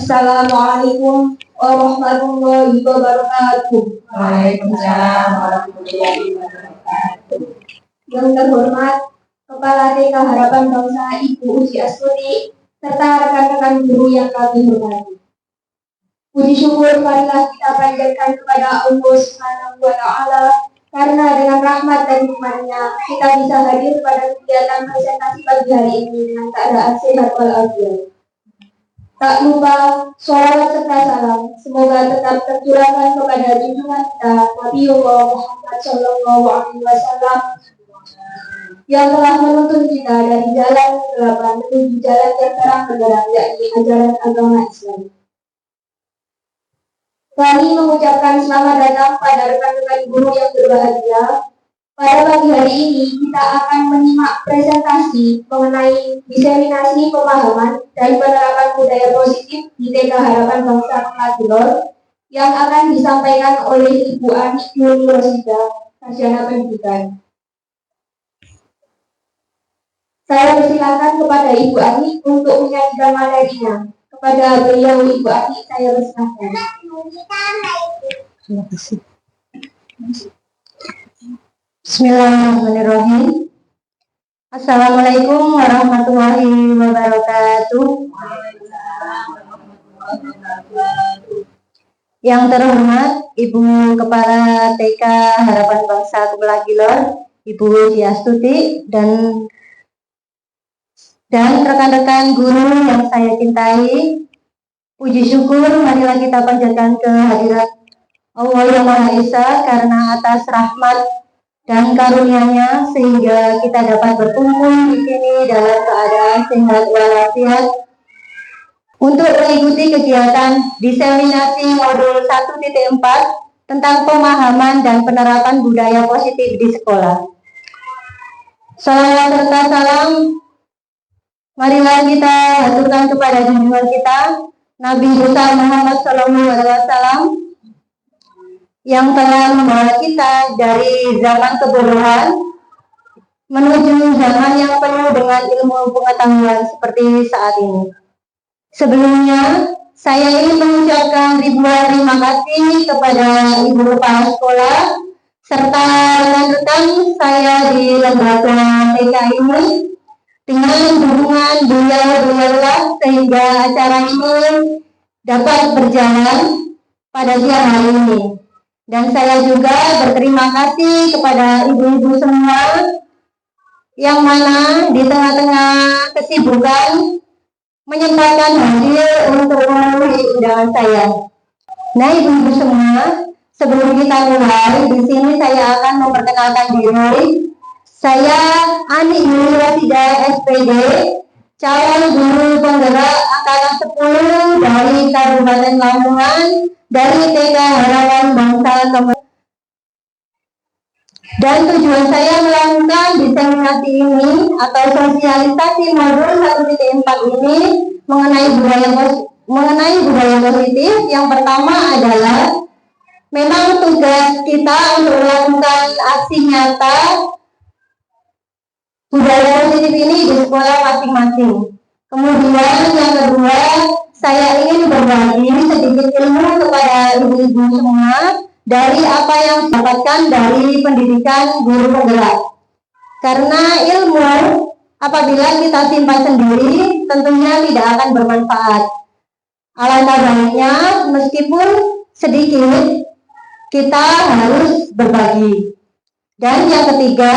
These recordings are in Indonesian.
Assalamualaikum warahmatullahi wabarakatuh. Waalaikumsalam warahmatullahi wabarakatuh. Yang terhormat Kepala TK Harapan Bangsa Ibu Uci Astuti serta rekan-rekan guru yang kami hormati. Puji syukur marilah kita panjatkan kepada Allah Subhanahu wa Ta'ala karena dengan rahmat dan nikmat-Nya kita bisa hadir pada kegiatan presentasi pagi hari ini dengan keadaan sehat walafiat. Tak lupa sholawat serta salam semoga tetap tercurahkan kepada junjungan kita Nabiullah Muhammad Sallallahu Alaihi Wasallam yang telah menuntun kita dari jalan kegelapan menuju jalan yang terang benderang, yakni ajaran agama Islam. Kami mengucapkan selamat datang pada rekan-rekan guru yang berbahagia. Pada pagi hari ini kita akan menyimak presentasi mengenai diseminasi pemahaman dan penerapan budaya positif di TK Harapan Bangsa Keladilor yang akan disampaikan oleh Ibu Ani Yuni Rosida, Sarjana Pendidikan. Saya persilakan kepada Ibu Ani untuk menyajikan materinya. Kepada beliau Ibu Ani saya persilakan. Terima kasih. Bismillahirrahmanirrahim. Assalamualaikum warahmatullahi wabarakatuh. Yang terhormat Ibu Kepala TK Harapan Bangsa Keladilor, Ibu Uci Astuti, dan rekan-rekan guru yang saya cintai, puji syukur marilah kita panjatkan kehadirat Allah yang Maha Esa karena atas rahmat dan karunia-Nya sehingga kita dapat berkumpul di sini dalam keadaan sehat walafiat untuk mengikuti kegiatan diseminasi modul 1.4 tentang pemahaman dan penerapan budaya positif di sekolah. Salawat serta salam marilah kita haturkan kepada junjungan kita Nabi Muhammad SAW yang telah membawa kita dari zaman kebodohan menuju zaman yang penuh dengan ilmu pengetahuan seperti saat ini. Sebelumnya, saya ingin mengucapkan ribuan terima kasih kepada Ibu Kepala Sekolah serta rekan-rekan saya di lembaga TK ini dengan dukungan beliau-beliau sehingga acara ini dapat berjalan pada siang hari ini. Dan saya juga berterima kasih kepada ibu-ibu semua yang mana di tengah-tengah kesibukan menyempatkan hadir untuk memenuhi undangan saya. Nah, ibu-ibu semua, sebelum kita mulai, di sini saya akan memperkenalkan diri. Saya Ani Yuni Rosida SPD, calon guru penggerak angkatan 10 dari Kabupaten Lamongan dari TK Harapan Bangsa Keladilor. Dan tujuan saya melakukan diseminasi ini atau sosialisasi modul 1.4 ini mengenai budaya positif. Yang pertama adalah memang tugas kita untuk melakukan aksi nyata budaya positif ini di sekolah masing-masing. Kemudian yang kedua, saya ingin berbagi sedikit ilmu kepada ibu-ibu semua dari apa yang didapatkan dari pendidikan guru penggerak. Karena ilmu apabila kita simpan sendiri tentunya tidak akan bermanfaat. Alangkah baiknya meskipun sedikit kita harus berbagi. Dan yang ketiga,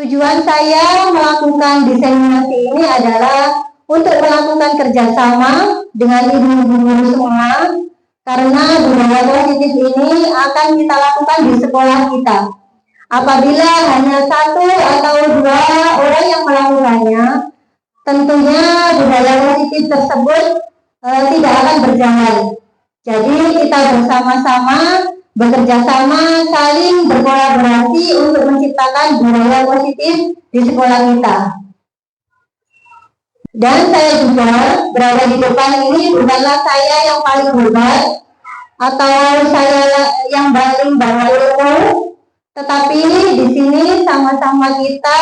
tujuan saya melakukan diseminasi ini adalah untuk melakukan kerjasama dengan ibu-ibu guru semua, karena budaya positif ini akan kita lakukan di sekolah kita. Apabila hanya 1 atau 2 orang yang melakukannya, tentunya budaya positif tersebut tidak akan berjalan. Jadi kita bersama-sama, bekerja sama, saling berkolaborasi untuk menciptakan budaya positif di sekolah kita. Dan saya juga berada di depan ini bukanlah saya yang paling hebat atau saya yang paling banyak ilmu, tetapi di sini sama-sama kita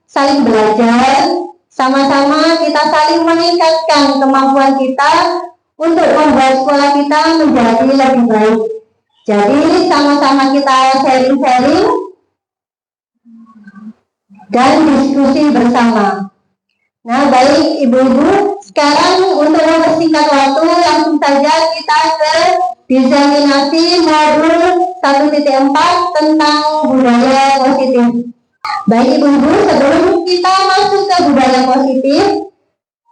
saling belajar, sama-sama kita saling meningkatkan kemampuan kita untuk membuat sekolah kita menjadi lebih baik. Jadi sama-sama kita sharing-sharing dan diskusi bersama. Nah, baik ibu-ibu, sekarang untuk mempersingkat waktu langsung saja kita ke diseminasi modul 1.4 tentang budaya positif. Baik ibu-ibu, sebelum kita masuk ke budaya positif,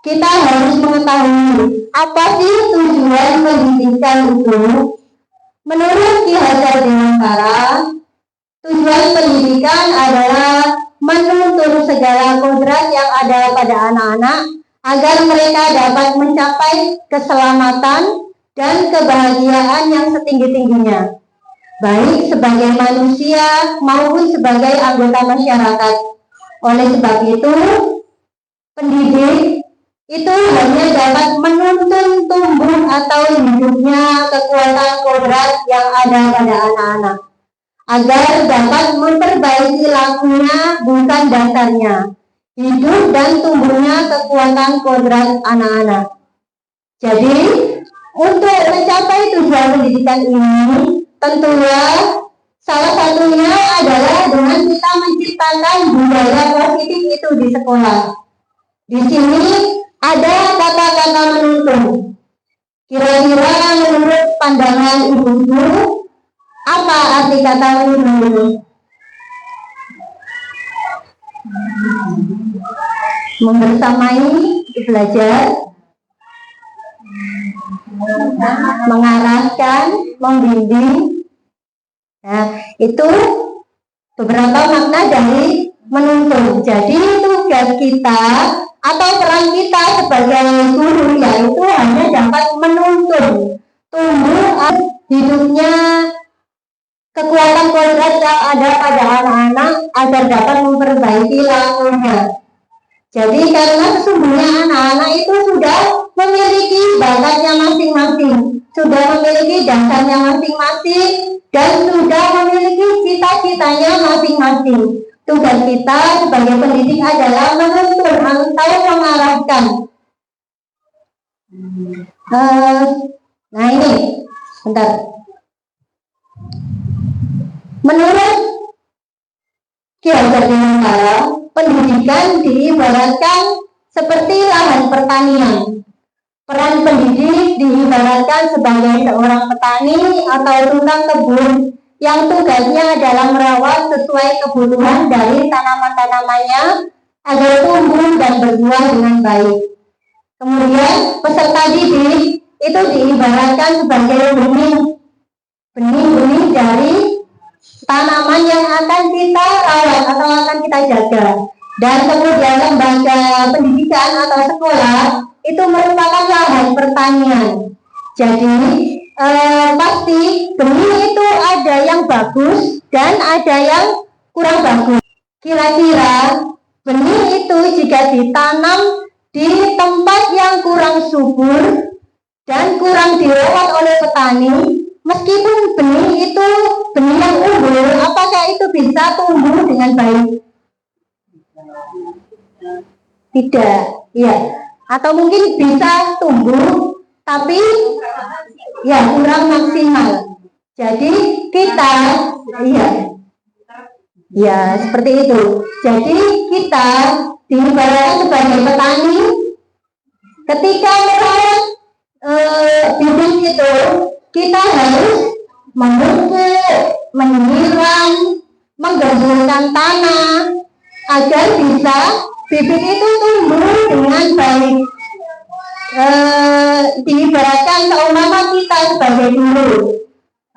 kita harus mengetahui apa sih tujuan pendidikan itu. Menurut Ki Hajar Dewantara, tujuan pendidikan adalah menuntun segala kodrat yang ada pada anak-anak agar mereka dapat mencapai keselamatan dan kebahagiaan yang setinggi-tingginya, baik sebagai manusia maupun sebagai anggota masyarakat. Oleh sebab itu, pendidik itu hanya dapat menuntun tumbuh atau hidupnya kekuatan kodrat yang ada pada anak-anak, agar dapat memperbaiki lakunya bukan dasarnya, hidup dan tumbuhnya kekuatan kodrat anak-anak. Jadi, untuk mencapai tujuan pendidikan ini, tentunya salah satunya adalah dengan kita menciptakan budaya positif itu di sekolah. Di sini ada kata-kata menuntun. Kira-kira menurut pandangan ibu-ibu, apa arti kata menuntun? Membersamai, belajar, mengarahkan, membimbing. Nah, itu beberapa makna dari menuntun. Jadi tugas kita atau peran kita sebagai guru yaitu hanya dapat menuntun tumbuh hidupnya kekuatan kodrat yang ada pada anak-anak agar dapat memperbaiki lakunya. Jadi karena sesungguhnya anak-anak itu sudah memiliki bakatnya masing-masing, sudah memiliki dasarnya masing-masing, dan sudah memiliki cita-citanya masing-masing. Tugas kita sebagai pendidik adalah menuntun atau mengarahkan. Nah ini, bentar. Menurut Ki Hajar Dewantara, pendidikan diibaratkan seperti lahan pertanian. Peran pendidik diibaratkan sebagai seorang petani atau tukang kebun yang tugasnya adalah merawat sesuai kebutuhan dari tanaman-tanamannya agar tumbuh dan berbuah dengan baik. Kemudian peserta didik itu diibaratkan sebagai benih-benih dari tanaman yang akan kita rawat atau akan kita jaga. Dan kemudian lembaga pendidikan atau sekolah itu merupakan lahan pertanian. Jadi pasti benih itu ada yang bagus dan ada yang kurang bagus. Kira-kira benih itu jika ditanam di tempat yang kurang subur dan kurang dirawat oleh petani, meskipun benih itu benih yang unggul, apakah itu bisa tumbuh dengan baik? Tidak, ya. Atau mungkin bisa tumbuh, tapi ya kurang maksimal. Jadi kita, ya seperti itu. Jadi kita diibaratkan sebagai petani, ketika merawat bibit itu, kita harus memupuk, menyiram, menggemburkan tanah agar bisa bibit itu tumbuh dengan baik. Diibaratkan seumpama kita sebagai guru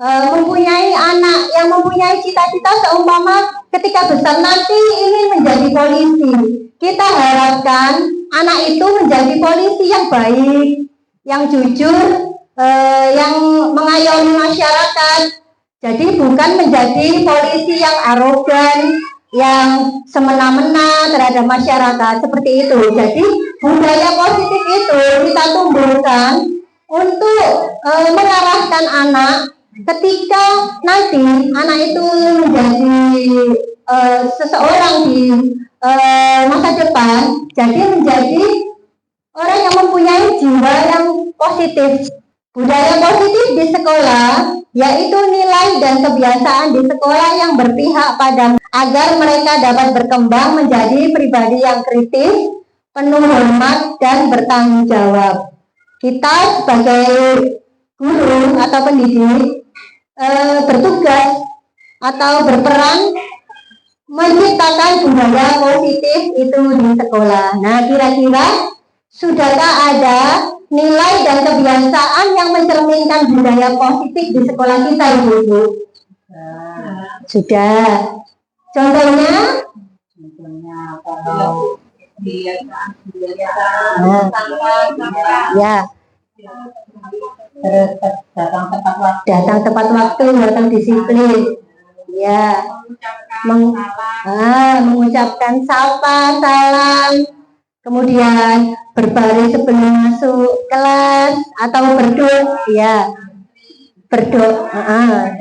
mempunyai anak yang mempunyai cita-cita seumpama ketika besar nanti ingin menjadi polisi. Kita harapkan anak itu menjadi polisi yang baik, yang jujur, yang mengayomi masyarakat. Jadi bukan menjadi polisi yang arogan, yang semena-mena terhadap masyarakat, seperti itu. Jadi budaya positif itu kita tumbuhkan untuk mengarahkan anak ketika nanti anak itu menjadi seseorang di masa depan, jadi menjadi orang yang mempunyai jiwa yang positif. Budaya positif di sekolah yaitu nilai dan kebiasaan di sekolah yang berpihak pada agar mereka dapat berkembang menjadi pribadi yang kritis, penuh hormat dan bertanggung jawab. Kita sebagai guru atau pendidik bertugas atau berperan menciptakan budaya positif itu di sekolah. Nah, kira-kira sudahkah ada nilai dan kebiasaan yang mencerminkan budaya positif di sekolah kita, Ibu? Sudah. Contohnya kalau ya, datang tepat waktu, datang disiplin, ya, mengucapkan sapa, salam, kemudian berbaris sebelum masuk kelas atau berdoa, ya, berdoa,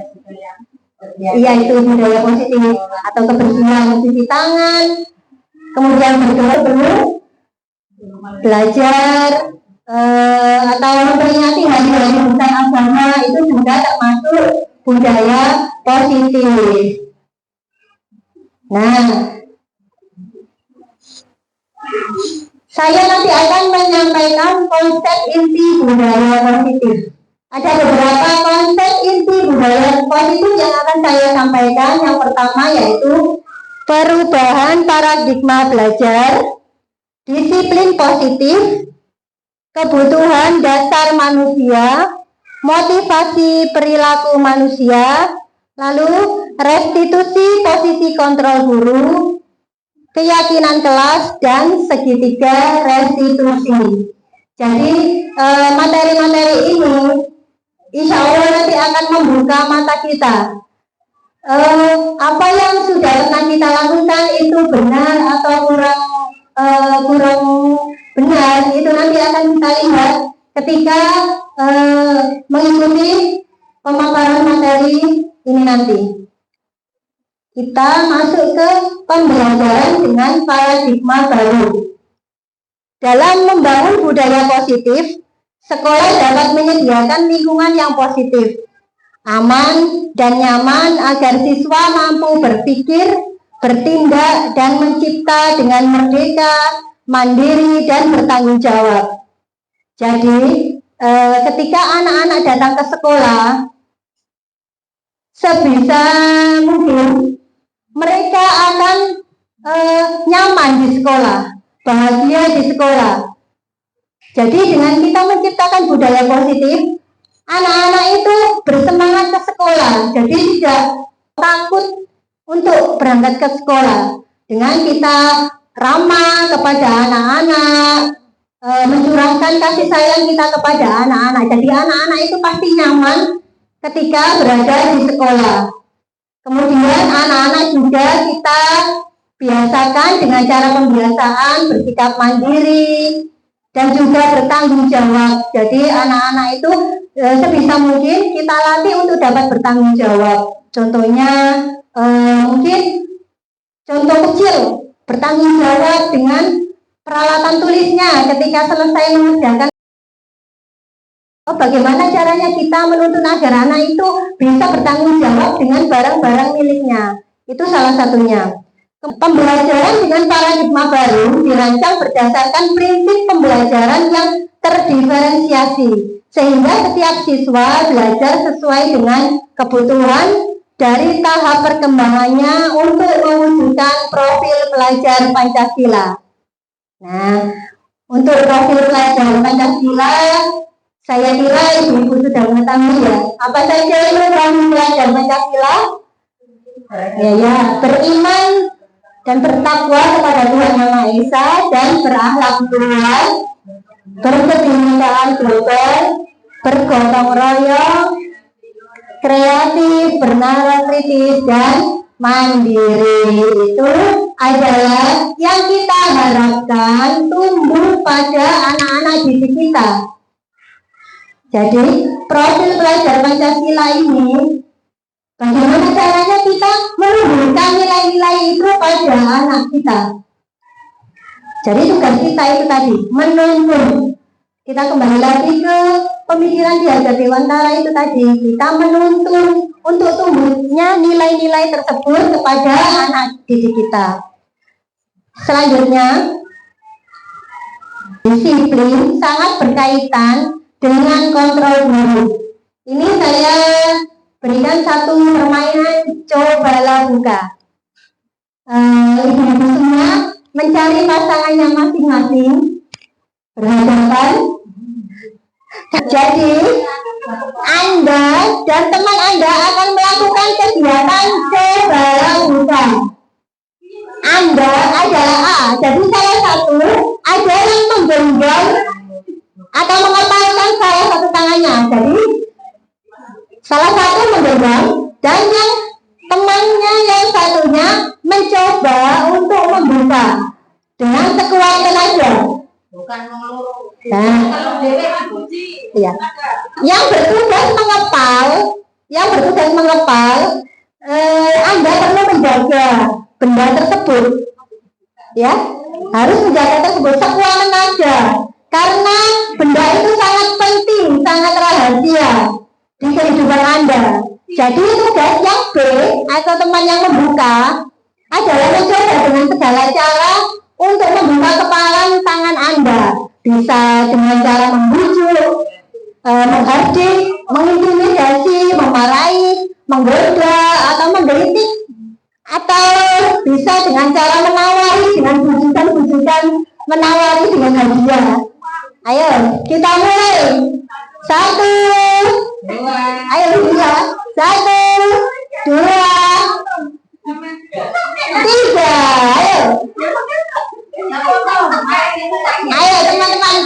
iya itu budaya positif. Atau kebersihan, cuci tangan, kemudian berdoa sebelum belajar, atau memperingati hari-hari besar agama, itu juga termasuk budaya positif. Nah, saya nanti akan menyampaikan konsep inti budaya positif. Ada beberapa konsep inti budaya positif yang akan saya sampaikan. Yang pertama yaitu perubahan paradigma belajar, disiplin positif, kebutuhan dasar manusia, motivasi perilaku manusia, lalu restitusi posisi kontrol guru, keyakinan kelas, dan segitiga restitusi. Jadi materi-materi ini insya Allah nanti akan membuka mata kita. Apa yang sudah pernah kita lakukan itu benar atau kurang benar, itu nanti akan kita lihat ketika mengikuti pemaparan materi ini nanti. Kita masuk ke pembelajaran dengan paradigma baru. Dalam membangun budaya positif, sekolah dapat menyediakan lingkungan yang positif, aman dan nyaman agar siswa mampu berpikir, bertindak, dan mencipta dengan merdeka, mandiri, dan bertanggung jawab. Jadi, ketika anak-anak datang ke sekolah, sebisa mungkin mereka akan nyaman di sekolah, bahagia di sekolah. Jadi dengan kita menciptakan budaya positif, anak-anak itu bersemangat ke sekolah, jadi tidak takut untuk berangkat ke sekolah. Dengan kita ramah kepada anak-anak, mencurahkan kasih sayang kita kepada anak-anak, jadi anak-anak itu pasti nyaman ketika berada di sekolah. Kemudian anak-anak juga kita biasakan dengan cara pembiasaan bersikap mandiri dan juga bertanggung jawab. Jadi anak-anak itu sebisa mungkin kita latih untuk dapat bertanggung jawab. Contohnya mungkin contoh kecil, bertanggung jawab dengan peralatan tulisnya ketika selesai mengerjakan. Bagaimana caranya kita menuntun agar anak itu bisa bertanggung jawab dengan barang-barang miliknya? Itu salah satunya. Pembelajaran dengan paradigma baru dirancang berdasarkan prinsip pembelajaran yang terdiferensiasi, sehingga setiap siswa belajar sesuai dengan kebutuhan dari tahap perkembangannya untuk mewujudkan profil pelajar Pancasila. Nah, untuk profil pelajar Pancasila, saya kira ibu-ibu sudah mengetahui ya. Apa saja itu profil pelajar Pancasila? Ya, beriman dan bertakwa kepada Tuhan Yang Maha Esa dan berakhlak mulia, berkebinekaan global, bergotong royong, kreatif, bernalar kritis, dan mandiri. Itu adalah yang kita harapkan tumbuh pada anak-anak didik kita. Jadi profil pelajar Pancasila ini, bagaimana caranya kita menumbuhkan nilai-nilai itu pada anak kita? Jadi tugas kita itu tadi menuntun. Kita kembali lagi ke pemikiran di Hajat Dewantara itu tadi. Kita menuntun untuk tumbuhnya nilai-nilai tersebut kepada anak didik kita. Selanjutnya, disiplin sangat berkaitan dengan kontrol guru. Ini saya berikan satu permainan, cobalah buka. Ibu-ibu semua mencari pasangannya masing-masing, berhadapan. Jadi Anda dan teman Anda akan melakukan kegiatan cobalah buka. Anda adalah A, jadi salah satu ada yang menggenggam atau mengepalkan salah satu tangannya. Jadi salah satu menggenggam dan yang temannya yang satunya mencoba untuk membuka dengan sekuat tenaga. Bukan mengeluh. Nah, ya. Yang bertugas mengepal, Anda perlu menjaga benda tersebut, ya, harus menjaga tersebut sekuat tenaga, karena benda itu sangat penting, sangat rahasia di kehidupan Anda. Jadi tugas yang B atau teman yang membuka adalah mencoba dengan segala cara untuk membuka kepalan tangan Anda. Bisa dengan cara membujuk, menghardik, mengintimidasi, memarahi, menggoda, atau menggelitik, atau bisa dengan cara menawari dengan bujukan-bujukan, menawari dengan hadiah. Ayo, kita mulai. 1, 2, ayo 1, 2, 3, ayo teman-teman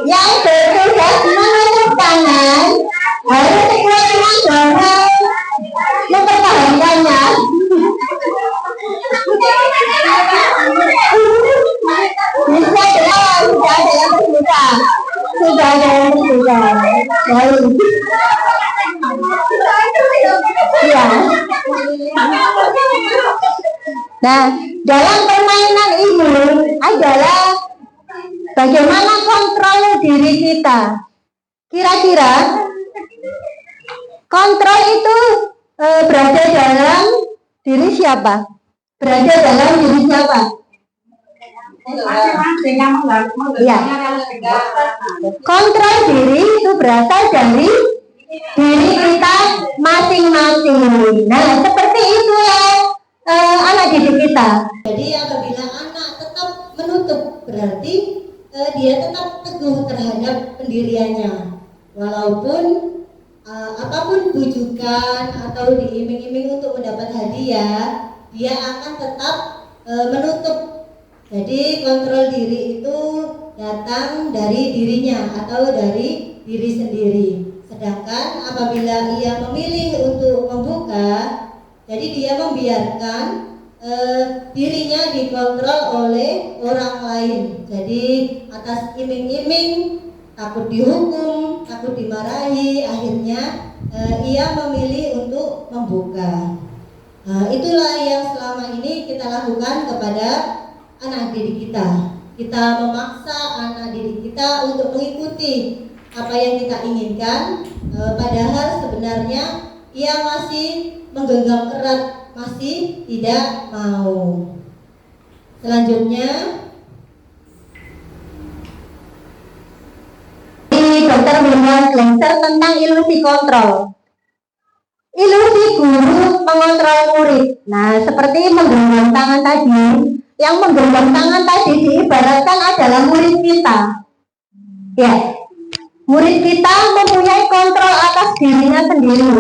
yang bertugas menutup tangan harus sekuat tenaga mempertahankannya. Bisa jalan, sudah ada yang terbuka, baik. Ya. Nah, dalam permainan ini adalah bagaimana kontrol diri kita. Kira-kira kontrol itu berada dalam diri siapa? Berada dalam diri siapa? Ya. Kontrol diri itu berasal dari diri kita masing-masing. Nah, seperti itu ya anak didik kita. Jadi apabila anak tetap menutup, berarti dia tetap teguh terhadap pendiriannya, walaupun apapun bujukan atau diiming-iming untuk mendapat hadiah, dia akan tetap menutup. Jadi kontrol diri itu datang dari dirinya atau dari diri sendiri. Sedangkan apabila ia memilih untuk membuka, jadi dia membiarkan dirinya dikontrol oleh orang lain. Jadi atas iming-iming, takut dihukum, takut dimarahi, akhirnya ia memilih untuk membuka. Itulah yang selama ini kita lakukan kepada anak didik kita. Kita memaksa anak didik kita untuk mengikuti apa yang kita inginkan, padahal sebenarnya ia masih menggenggam erat, masih tidak mau. Selanjutnya, Dr. William Glasser tentang ilusi kontrol. Ilusi guru mengontrol murid. Nah, seperti menggenggam tangan tadi. Yang menggenggam tangan tadi diibaratkan adalah murid kita. Ya, murid kita mempunyai kontrol atas dirinya sendiri.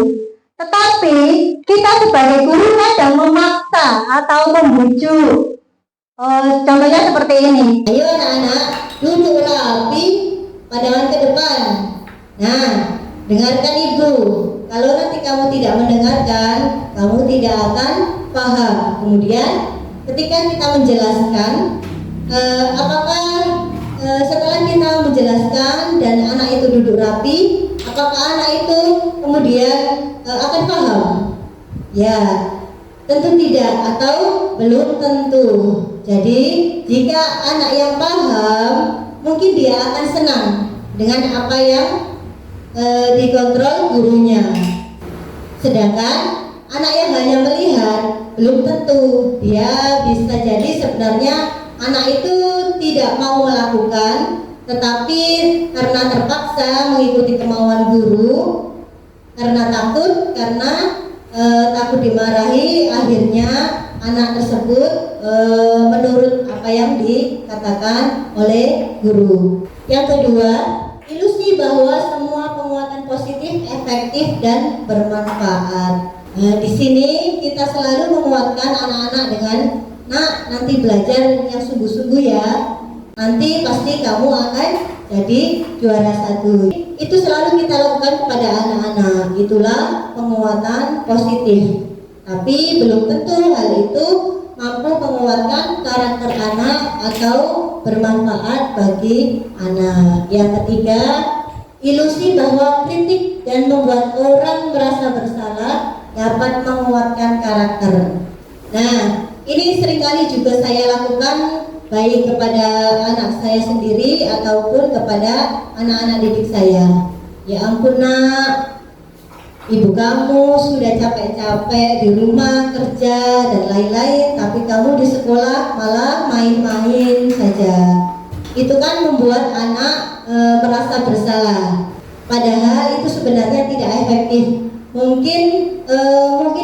Tetapi kita sebagai guru kadang memaksa atau membujuk. Contohnya seperti ini. Ayo anak-anak, duduk rapi, pandangan ke depan. Nah, dengarkan ibu. Kalau nanti kamu tidak mendengarkan, kamu tidak akan paham. Kemudian ketika kita menjelaskan, apakah setelah kita menjelaskan dan anak itu duduk rapi, apakah anak itu kemudian akan paham? Ya, tentu tidak atau belum tentu. Jadi jika anak yang paham, mungkin dia akan senang dengan apa yang dikontrol gurunya. Sedangkan anak yang hanya melihat, belum tentu dia bisa jadi sebenarnya anak itu tidak mau melakukan, tetapi karena terpaksa mengikuti kemauan guru, karena takut dimarahi, akhirnya anak tersebut menurut apa yang dikatakan oleh guru. Yang kedua, ilusi bahwa semua penguatan positif efektif dan bermanfaat. Di sini kita selalu menguatkan anak-anak dengan, "Nak, nanti belajar yang sungguh-sungguh ya. Nanti pasti kamu akan jadi juara 1." Itu selalu kita lakukan kepada anak-anak. Itulah penguatan positif. Tapi belum tentu hal itu mampu menguatkan karakter anak atau bermanfaat bagi anak. Yang ketiga, ilusi bahwa kritik dan membuat orang merasa bersalah dapat menguatkan karakter. Nah, ini seringkali juga saya lakukan baik kepada anak saya sendiri ataupun kepada anak-anak didik saya. "Ya ampun nak, ibu kamu sudah capek-capek di rumah kerja dan lain-lain, tapi kamu di sekolah malah main-main saja." Itu kan membuat anak merasa bersalah. Padahal itu sebenarnya tidak efektif. Mungkin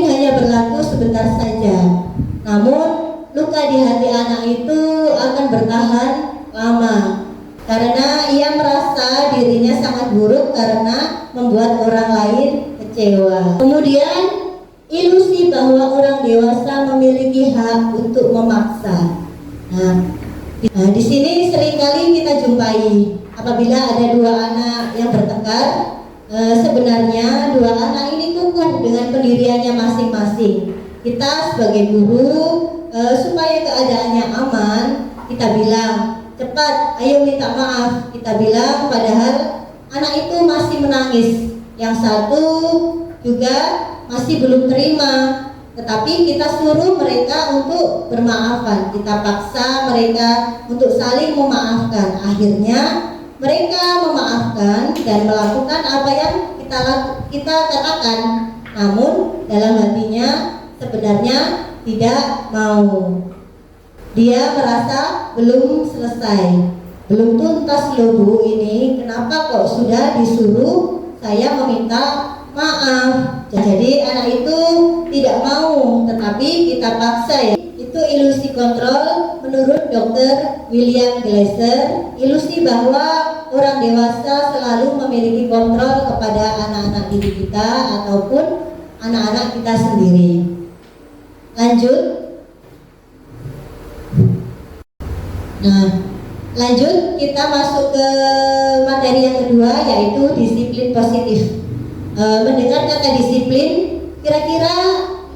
hanya berlaku sebentar saja. Namun luka di hati anak itu akan bertahan lama karena ia merasa dirinya sangat buruk karena membuat orang lain kecewa. Kemudian ilusi bahwa orang dewasa memiliki hak untuk memaksa. Nah, di sini seringkali kita jumpai apabila ada dua anak yang bertengkar, sebenarnya dua anak ini kukuh dengan pendiriannya masing-masing. Kita sebagai guru, supaya keadaannya aman, kita bilang, "Cepat, ayo minta maaf." Kita bilang, padahal anak itu masih menangis. Yang satu juga masih belum terima, tetapi kita suruh mereka untuk bermaafan. Kita paksa mereka untuk saling memaafkan. Akhirnya mereka memaafkan dan melakukan apa yang kita katakan. Namun dalam hatinya sebenarnya tidak mau. Dia merasa belum selesai, belum tuntas loh Bu ini, kenapa kok sudah disuruh saya meminta maaf. Jadi anak itu tidak mau, tetapi kita paksa ya. Itu ilusi kontrol menurut Dr. William Glasser. Ilusi bahwa orang dewasa selalu memiliki kontrol kepada anak-anak didik kita ataupun anak-anak kita sendiri. Lanjut. Nah, lanjut kita masuk ke materi yang kedua, yaitu disiplin positif. Mendengar kata disiplin, kira-kira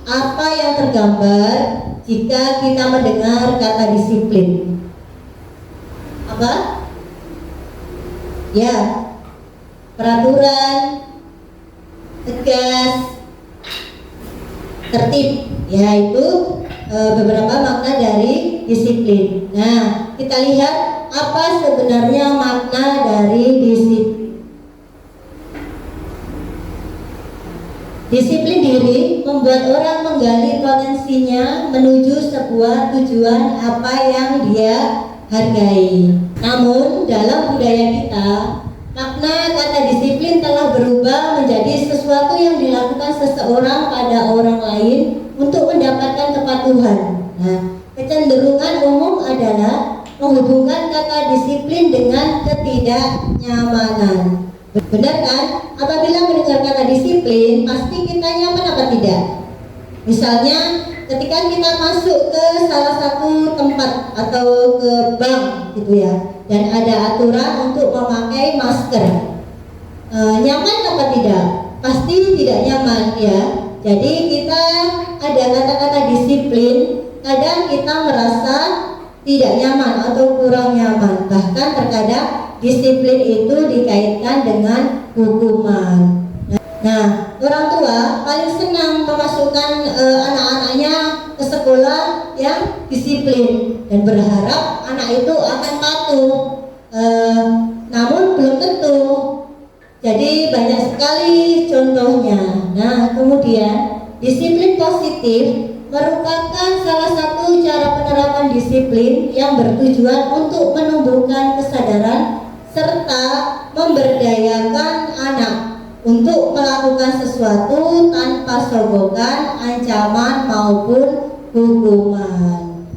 apa yang tergambar jika kita mendengar kata disiplin? Apa? Ya, peraturan, tegas, tertib, yaitu beberapa makna dari disiplin. Nah, kita lihat apa sebenarnya makna dari disiplin. Disiplin diri membuat orang menggali potensinya menuju sebuah tujuan apa yang dia hargai. Namun dalam budaya kita, makna kata disiplin telah berubah menjadi sesuatu yang dilakukan seseorang pada orang lain untuk mendapatkan kepatuhan. Nah, kecenderungan umum adalah menghubungkan kata disiplin dengan ketidaknyamanan. Benar kan? Apabila mendengar kata disiplin, pasti kita nyaman apa tidak? Misalnya, ketika kita masuk ke salah satu tempat atau ke bank gitu ya, dan ada aturan untuk memakai masker, nyaman apa tidak? Pasti tidak nyaman ya. Jadi kita ada kata-kata disiplin, kadang kita merasa tidak nyaman atau kurang nyaman. Bahkan terkadang disiplin itu dikaitkan dengan hukuman. Nah, orang tua paling senang memasukkan anak-anaknya ke sekolah yang akan disiplin dan berharap anak itu akan patuh. Namun belum tentu. Jadi banyak sekali contohnya. Nah, kemudian disiplin positif merupakan salah satu cara penerapan disiplin yang bertujuan untuk menumbuhkan kesadaran serta memberdayakan anak untuk melakukan sesuatu tanpa sogokan, ancaman maupun hukuman.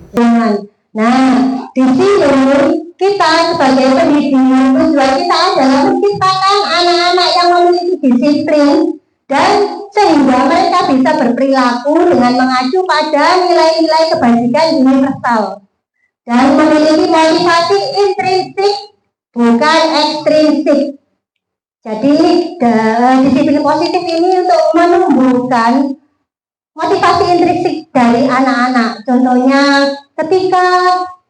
Nah, di sini kita sebagai pendidik, tujuan kita adalah menciptakan anak-anak yang memiliki disiplin dan sehingga mereka bisa berperilaku dengan mengacu pada nilai-nilai kebajikan universal dan memiliki motivasi intrinsik bukan ekstrinsik. Jadi disiplin positif ini untuk menumbuhkan motivasi intrinsik dari anak-anak. Contohnya ketika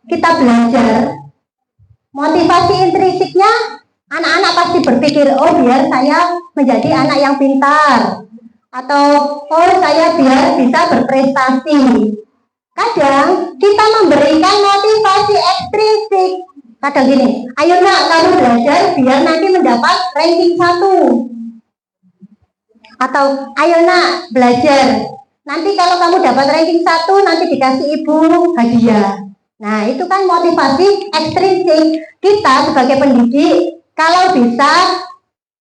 kita belajar, motivasi intrinsiknya anak-anak pasti berpikir, oh biar saya menjadi anak yang pintar, atau oh saya biar bisa berprestasi. Kadang kita memberikan motivasi ekstrinsik. Kadang gini, ayo nak kamu belajar biar nanti mendapat ranking 1. Atau ayo nak belajar, nanti kalau kamu dapat ranking 1 nanti dikasih ibu hadiah. Nah, itu kan motivasi ekstrinsik. Kita sebagai pendidik kalau bisa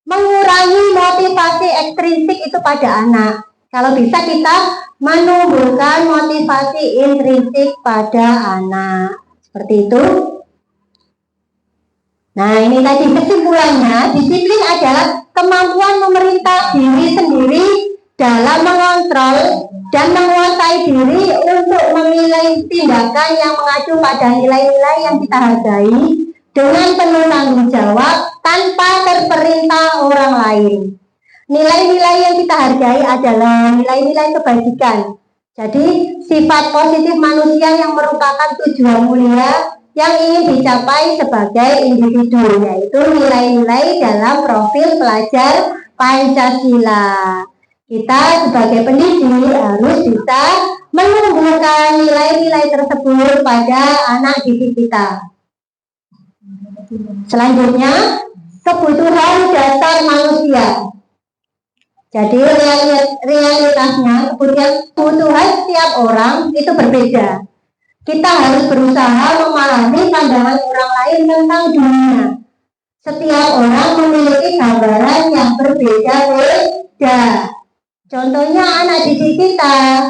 mengurangi motivasi ekstrinsik itu pada anak. Kalau bisa kita menumbuhkan motivasi intrinsik pada anak. Seperti itu. Nah, ini tadi kesimpulannya, disiplin adalah kemampuan memerintah diri sendiri dalam mengontrol dan menguasai diri untuk memilih tindakan yang mengacu pada nilai-nilai yang kita hargai dengan penuh tanggung jawab tanpa terperintah orang lain. Nilai-nilai yang kita hargai adalah nilai-nilai kebajikan. Jadi, sifat positif manusia yang merupakan tujuan mulia yang ingin dicapai sebagai individu, yaitu nilai-nilai dalam profil pelajar Pancasila. Kita sebagai pendidik harus bisa menumbuhkan nilai-nilai tersebut pada anak didik kita. Selanjutnya, kebutuhan dasar manusia. Jadi realitasnya kebutuhan setiap orang itu berbeda. Kita harus berusaha memahami pandangan orang lain tentang dunia. Setiap orang memiliki gambaran yang berbeda-beda. Contohnya anak didik kita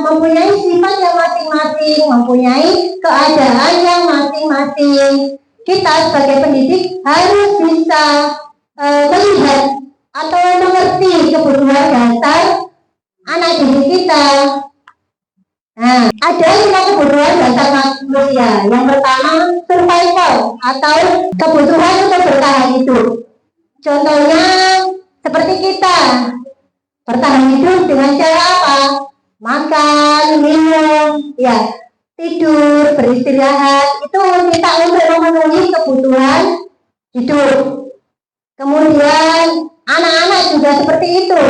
mempunyai sifat yang masing-masing, mempunyai keadaan yang masing-masing. Kita sebagai pendidik harus bisa melihat atau mengerti kebutuhan dasar anak didik kita. Nah, ada 5 kebutuhan dasar manusia. Yang pertama, survival atau kebutuhan untuk bertahan hidup. Contohnya seperti kita bertahan hidup dengan cara apa? Makan, minum, ya, tidur, beristirahat. Itu kita untuk memenuhi kebutuhan hidup. Kemudian anak-anak juga seperti itu.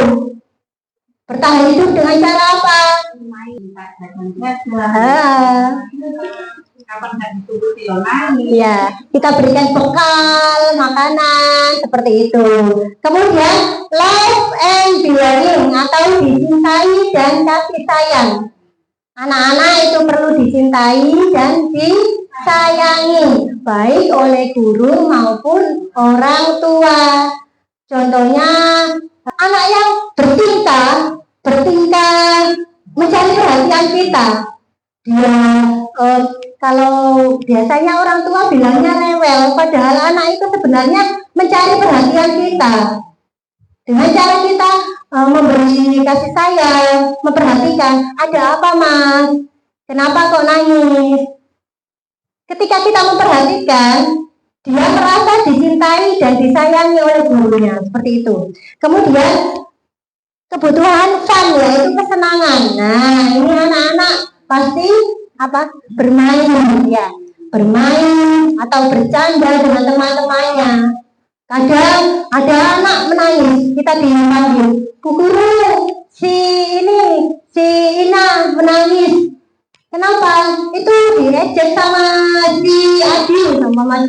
Bertahan hidup dengan cara apa? Ya, kita berikan bekal, makanan, seperti itu. Kemudian love and belonging atau dicintai dan kasih sayang. Anak-anak itu perlu dicintai dan disayangi, baik oleh guru maupun orang tua. Contohnya anak yang bertingkah mencari perhatian kita. Dia kalau biasanya orang tua bilangnya rewel, padahal anak itu sebenarnya mencari perhatian kita. Dengan cara kita memberi kasih sayang, memperhatikan, ada apa mas? Kenapa kok nangis? Ketika kita memperhatikan, dia merasa dicintai dan disayangi oleh gurunya, seperti itu. Kemudian kebutuhan fun, yaitu kesenangan. Nah, ini anak-anak pasti bermain, ya, bermain atau bercanda dengan teman-temannya. Kadang ada anak menangis, kita dipanggil, Bu Guru, si Ina menangis.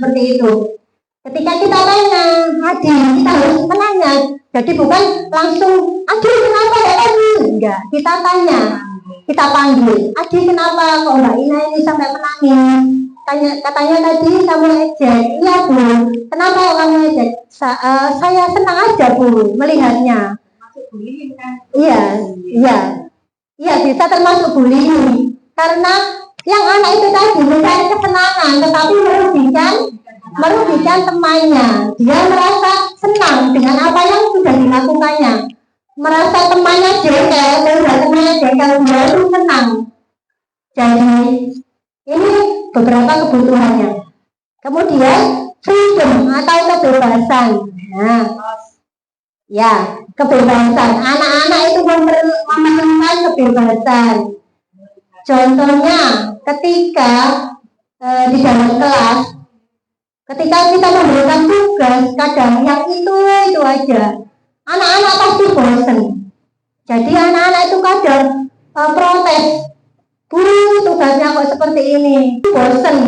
seperti itu. Ketika kita tanya, Adi, kita harus menanya. Jadi bukan langsung, Adi kenapa ya Adi? Enggak, kita tanya, kita panggil, Adi kenapa kok Mbak Ina ini sampai menangis? Katanya tadi kamu ejek. Iya Bu, kenapa kamu ejek? Saya senang aja Bu melihatnya. Iya bisa termasuk bullying. Karena yang anak itu tadi mencari kesenangan, tetapi merugikan temannya. Dia merasa senang dengan apa yang sudah dilakukannya. Merasa temannya jengkel, sehingga temannya jengkel, dia itu senang. Jadi ini beberapa kebutuhannya. Kemudian freedom atau kebebasan. Nah, ya kebebasan. Anak-anak itu memerlukan kebebasan. Contohnya ketika di dalam kelas, ketika kita memberikan tugas, kadang yang itu aja, anak-anak pasti bosan. Jadi anak-anak itu kadang protes, Bu, tugasnya kok seperti ini, bosan.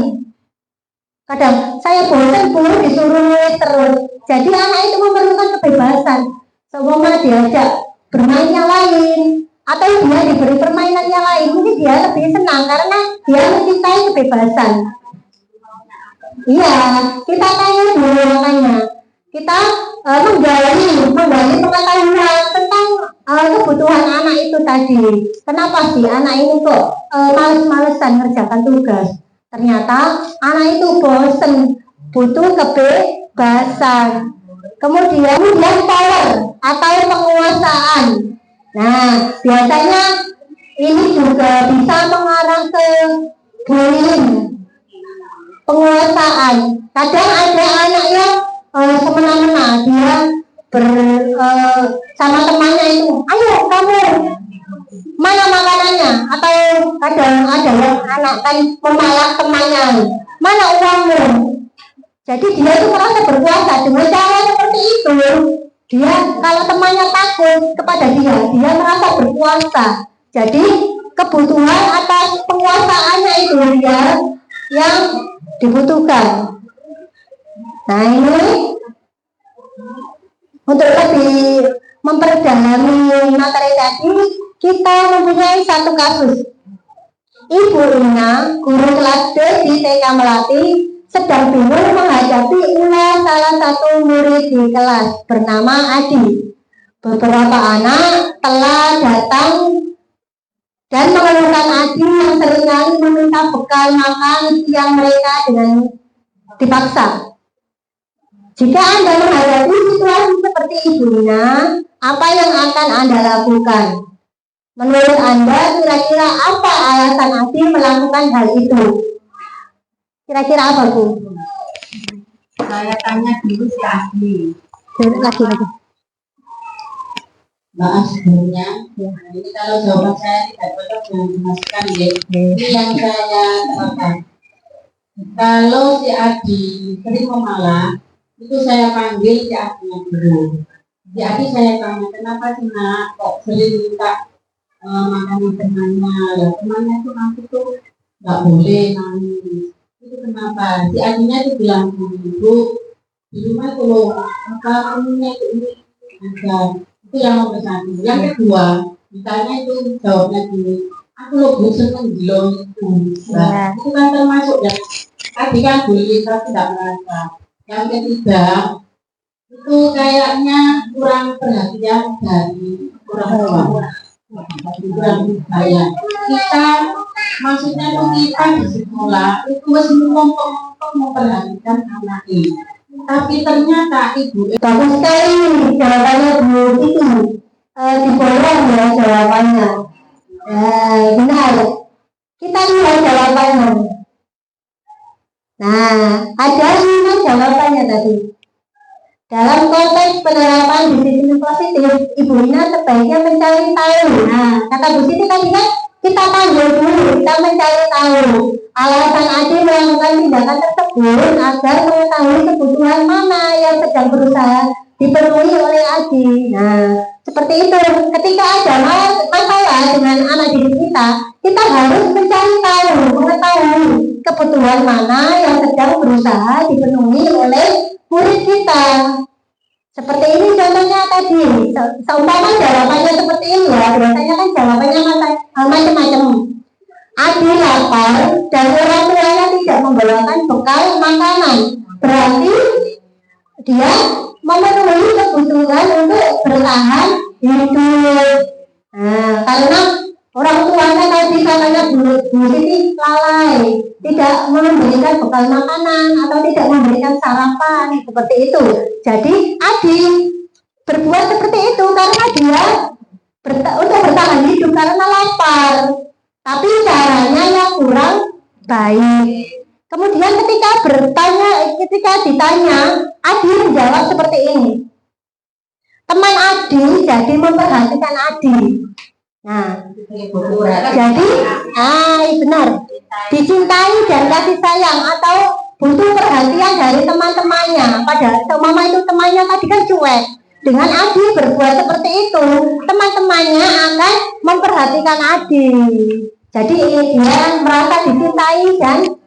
Kadang saya bosan Bu, disuruh nulis terus. Jadi anak itu memerlukan kebebasan. Seumpama diajak bermain yang lain, atau dia diberi permainan yang lain, mungkin dia lebih senang karena dia mencintai kebebasan. Iya, kita tanya dulu makanya. Kita menggali pengetahuan tentang kebutuhan anak itu tadi. Kenapa sih anak ini kok males-malesan ngerjakan tugas? Ternyata anak itu bosen, butuh kebebasan. Kemudian power atau penguasaan. Nah, biasanya ini juga bisa mengarah ke bullying, penguasaan. Kadang ada anak yang semena-mena, dia sama temannya itu, ayo kamu mana makanannya, atau kadang ada yang anak kan memalak temannya, mana uangmu. Jadi dia itu merasa berkuasa dengan cara seperti itu. Dia kalau temannya takut kepada dia merasa berkuasa. Jadi kebutuhan atas penguasaannya itu dia yang dibutuhkan. Nah ini untuk lebih memperdalami materi tadi, kita mempunyai satu kasus. Ibu Ina, guru kelas D di TK Melati, sedang bingung menghadapi ulah salah satu murid di kelas bernama Adi. Beberapa anak telah datang dan mengeluhkan Adi yang seringkali meminta bekal makan siang mereka dengan dipaksa. Jika Anda menghadapi situasi seperti Ibu Ina, apa yang akan Anda lakukan? Menurut Anda, kira-kira apa alasan Adi melakukan hal itu? Kira-kira apa, Bu? Saya tanya dulu si Asli. Lagi. Maaf sebelumnya, ini kalau jawaban saya tidak cocok dengan dimasukkan ya. Ini yang saya katakan. Kalau si Adi sering memalak, itu saya panggil si Adinya dulu. Si Adi saya tanya, kenapa sih nak kok sering minta makanan temannya? Ya temannya tuh nanti tuh nggak boleh nangis. Itu kenapa? Si Adinya itu bilang, Bu, di rumah itu loh, apa anunya itu ini ada. Itu yang nomor satu. Yang kedua, ditanya itu jawabnya gini, aku lo bosan menjelong itu. Nah, itu kan termasuk yang tadi kan boleh tapi tidak merasa. Yang ketiga, itu kayaknya kurang perhatian dari orang tua. Kurang perhatian. Kita maksudnya itu kita di sekolah itu masih memperhatikan anak ini. Tapi ternyata ibu bagus sekali jawabannya Bu itu dibolong ya jawabannya. Benar. Kita lihat jawabannya. Nah, ada 5 jawabannya tadi. Dalam konteks penerapan disiplin positif, Ibu Ina sebaiknya mencari tahu. Nah, kata Bu Siti tadi kan kita panggil dulu, kita mencari tahu alasan Adi melakukan tindakan tersebut agar mengetahui kebutuhan mana yang sedang berusaha dipenuhi oleh Adi. Nah, seperti itu. Ketika ada masalah dengan anak didik kita kita harus mencari tahu, mengetahui kebutuhan mana yang sedang berusaha dipenuhi oleh murid kita. Seperti ini contohnya tadi, seumpama jawabannya seperti ini ya, biasanya kan jawabannya macam-macam. Adi lapar dan orang tuanya tidak membawakan bekal makanan, berarti dia memenuhi kebutuhan untuk bertahan hidup. Nah, karena orang tuanya tadi katanya Bu Siti lalai, tidak memberikan bekal makanan atau tidak memberikan sarapan seperti itu. Jadi Adi berbuat seperti itu karena dia untuk bertahan hidup karena lapar. Tapi caranya yang kurang baik. Kemudian ketika ditanya, Adi menjawab seperti ini. Teman Adi jadi memperhatikan Adi. Nah, jadi, benar. Dicintai dan kasih sayang atau butuh perhatian dari teman-temannya. Padahal mama itu temannya tadi kan cuek. Dengan Adi berbuat seperti itu, teman-temannya akan memperhatikan Adi. Jadi dia merasa dicintai dan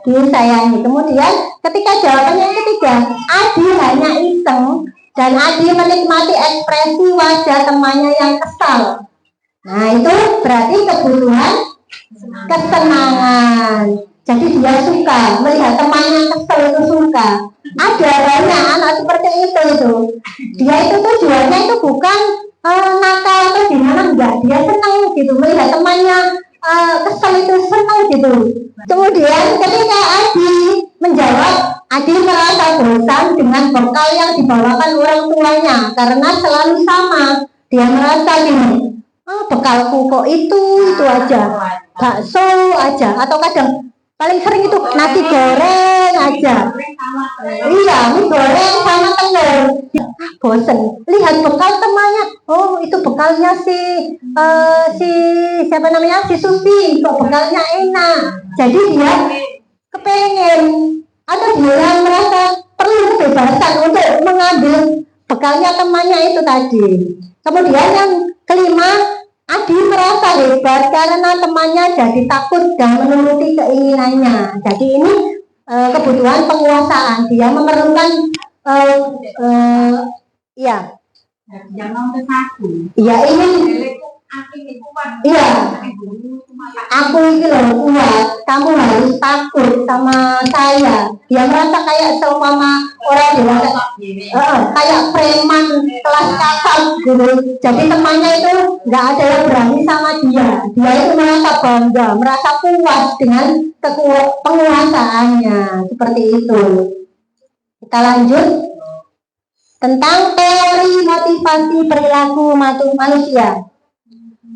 disayangi. Kemudian ketika jawabannya yang ketiga, Adi hanya iseng dan Adi menikmati ekspresi wajah temannya yang kesal. Nah, itu berarti kebutuhan kesenangan. Jadi dia suka melihat temannya kesal, itu suka. Ada banyak anak seperti itu. Dia itu tujuannya itu bukan nakal atau gimana, enggak. Dia senang gitu melihat temannya kesal, itu senang gitu. Kemudian ketika Adi menjawab, Adi merasa bosan dengan bekal yang dibawakan orang tuanya karena selalu sama. Dia merasa gini, bekalku kok itu aja, bakso aja, atau kadang paling sering itu nasi goreng aja. Iya, mie goreng sama telur. Bosen lihat bekal temannya. Oh, itu bekalnya si siapa namanya, si Susi, kok bekalnya enak. Jadi dia kepengen atau dia merasa perlu kebebasan untuk mengambil bekalnya temannya itu tadi. Kemudian yang kelima, Adi merasa hebat karena temannya jadi takut dan menuruti keinginannya. Jadi ini kebutuhan penguasaan. Dia memerlukan aku ini loh kuat, kamu harus takut sama saya. Dia merasa kayak seumpama orang dewasa, kayak preman kelas kakap gitu. Jadi temannya itu nggak ada yang berani sama dia. Dia itu merasa bangga, merasa puas dengan penguasaannya. Seperti itu. Kita lanjut tentang teori motivasi perilaku manusia.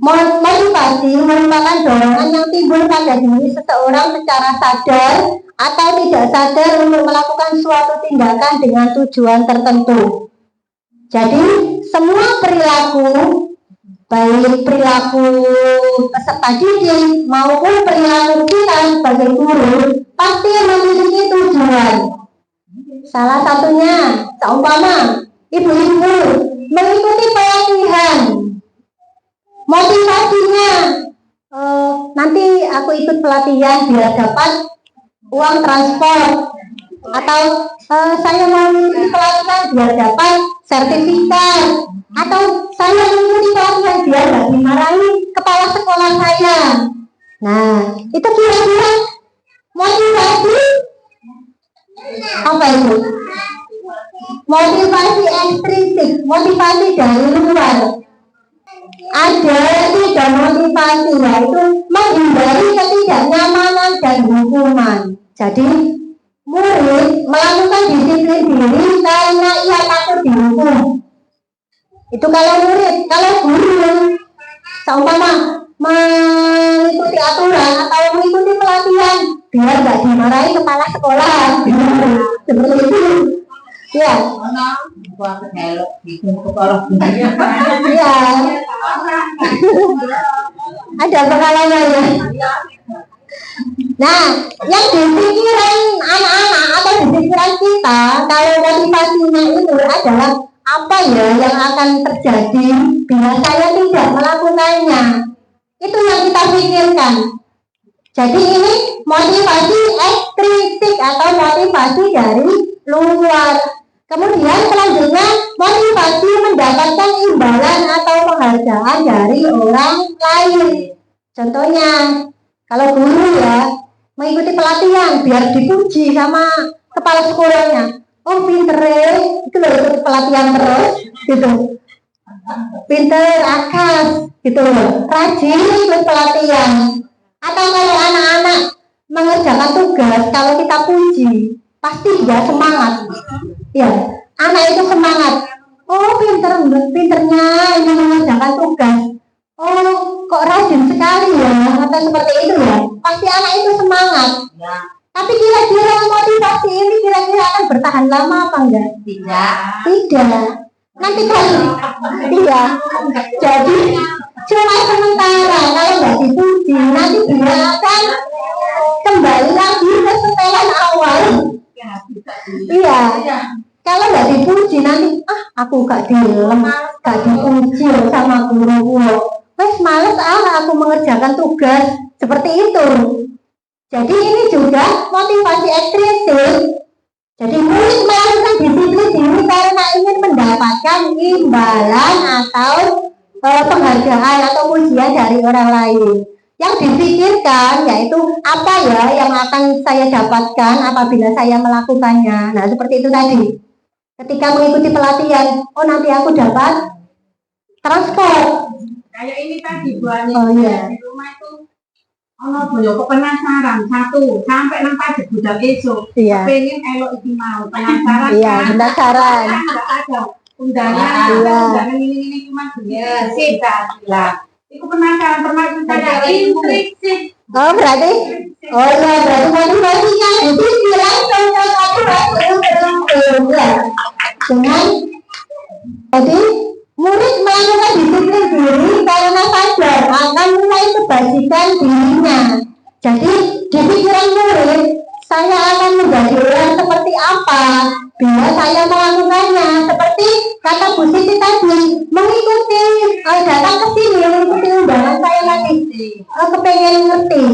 Motivasi merupakan dorongan yang timbul pada diri seseorang secara sadar atau tidak sadar untuk melakukan suatu tindakan dengan tujuan tertentu. Jadi semua perilaku, baik perilaku peserta didik maupun perilaku kita sebagai guru, pasti memiliki tujuan. Salah satunya, seumpama ibu-ibu mengikuti pelatihan, motivasinya nanti aku ikut pelatihan biar dapat uang transport, atau saya mau mengikuti pelatihan biar dapat sertifikat, atau saya mengikuti pelatihan biar nggak dimarahi kepala sekolah saya. Nah, itu kira-kira motivasi apa itu? Motivasi ekstrinsik, motivasi dari luar. Ada tiga motivasi, yaitu menghindari ketidaknyamanan dan hukuman. Jadi murid melakukan disiplin diri karena ia takut dihukum. Itu kalau murid. Kalau guru seumpama mengikuti aturan atau mengikuti pelatihan biar nggak dimarahi kepala sekolah. Seperti itu. Ya. Iya. Ada pengalamannya. Nah, yang di pikiran anak-anak atau di pikiran kita, kalau motivasinya itu adalah apa ya yang akan terjadi bila saya tidak melakukannya. Itu yang kita pikirkan. Jadi ini motivasi ekstrinsik atau motivasi dari luar. Kemudian selanjutnya motivasi mendapatkan imbalan atau penghargaan dari orang lain. Contohnya, kalau guru ya mengikuti pelatihan biar dipuji sama kepala sekolahnya. Oh pinter itu loh ikut pelatihan terus gitu. Pinter akas gitu loh. Rajin ikut pelatihan. Atau kalau anak-anak mengerjakan tugas, kalau kita puji, pasti dia semangat. Ya, anak itu semangat. Oh, pinternya ini mengerjakan tugas. Oh, kok rajin sekali ya, atau seperti itu ya. Pasti anak itu semangat. Ya. Tapi kira-kira motivasi ini kira-kira akan bertahan lama apa enggak? Tidak. Nanti kan, iya. Jadi cuma sementara kalau nggak dipuji, nanti dia akan kembali lagi ke setelan awal. Iya. Kalau nggak dipuji nanti, aku gak dilem, gak dipuji sama guru. Wes males aku mengerjakan tugas seperti itu. Jadi ini juga motivasi ekstrinsik. Jadi murid melakukan disiplin diri karena ingin mendapatkan imbalan atau penghargaan atau pujian dari orang lain. Yang dipikirkan yaitu apa ya yang akan saya dapatkan apabila saya melakukannya. Nah seperti itu tadi. Ketika mengikuti pelatihan, oh nanti aku dapat transport. Kayak ini tadi buahnya Oh iya. di rumah itu. Ono boyo penasaran satu sampai nang pajak budal esok. Iya. Pengen elok iki mau penasaran. Iya, penasaran. Enggak ada undangan, Iya. undangan ini cuma dia tidak lah. Iku penasaran termasuk kayak intrinsik. Oh berarti, oh iya berarti motivasinya itu bilang dengan jadi murid melakukan disiplin diri karena sadar akan mulai kebajikan dirinya. Jadi di pikiran murid, saya akan menjadi orang seperti apa bila saya melakukannya. Seperti kata Bu Siti tadi, mengikuti datang ke sini, mengikuti undangan saya tadi, kepengen ngerti.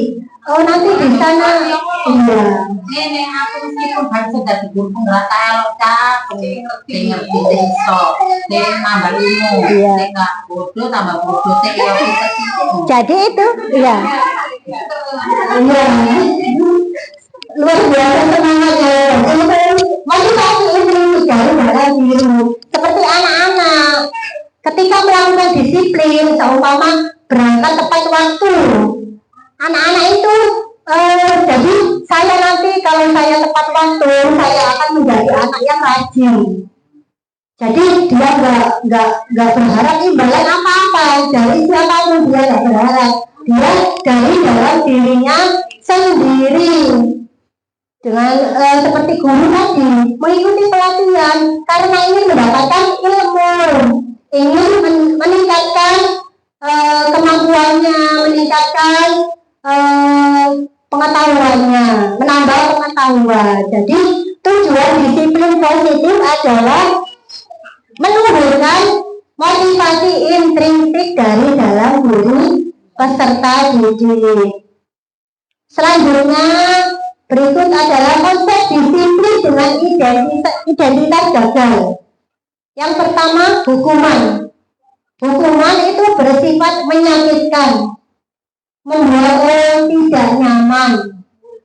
Oh nanti di sana, iya. Nenek aku meskipun baru sudah digurung rata elok pengen ngerti iso, dia nambah ilmu, Iya. dia nggak bodoh tambah bodoh, dia pinter itu. Jadi itu, iya. Iya. Luar biasa semangatnya. Motivasi ini dari dalam diri. Seperti anak-anak, ketika melakukan disiplin, seumpama berangkat tepat waktu. Anak-anak itu, jadi saya nanti kalau saya tepat waktu, saya akan menjadi anak yang rajin. Jadi dia nggak berharap imbalan apa-apa dari siapapun, dia nggak berharap. Dia dari dalam dirinya sendiri. Dengan seperti guru tadi mengikuti pelatihan karena ingin mendapatkan ilmu, ingin meningkatkan kemampuannya, meningkatkan pengetahuannya, menambah pengetahuan. Jadi tujuan disiplin positif adalah menumbuhkan motivasi intrinsik dari dalam diri peserta didik. Selanjutnya berikut adalah konsep disiplin dengan identitas gagal. Yang pertama, hukuman. Hukuman itu bersifat menyakitkan, membuat orang tidak nyaman.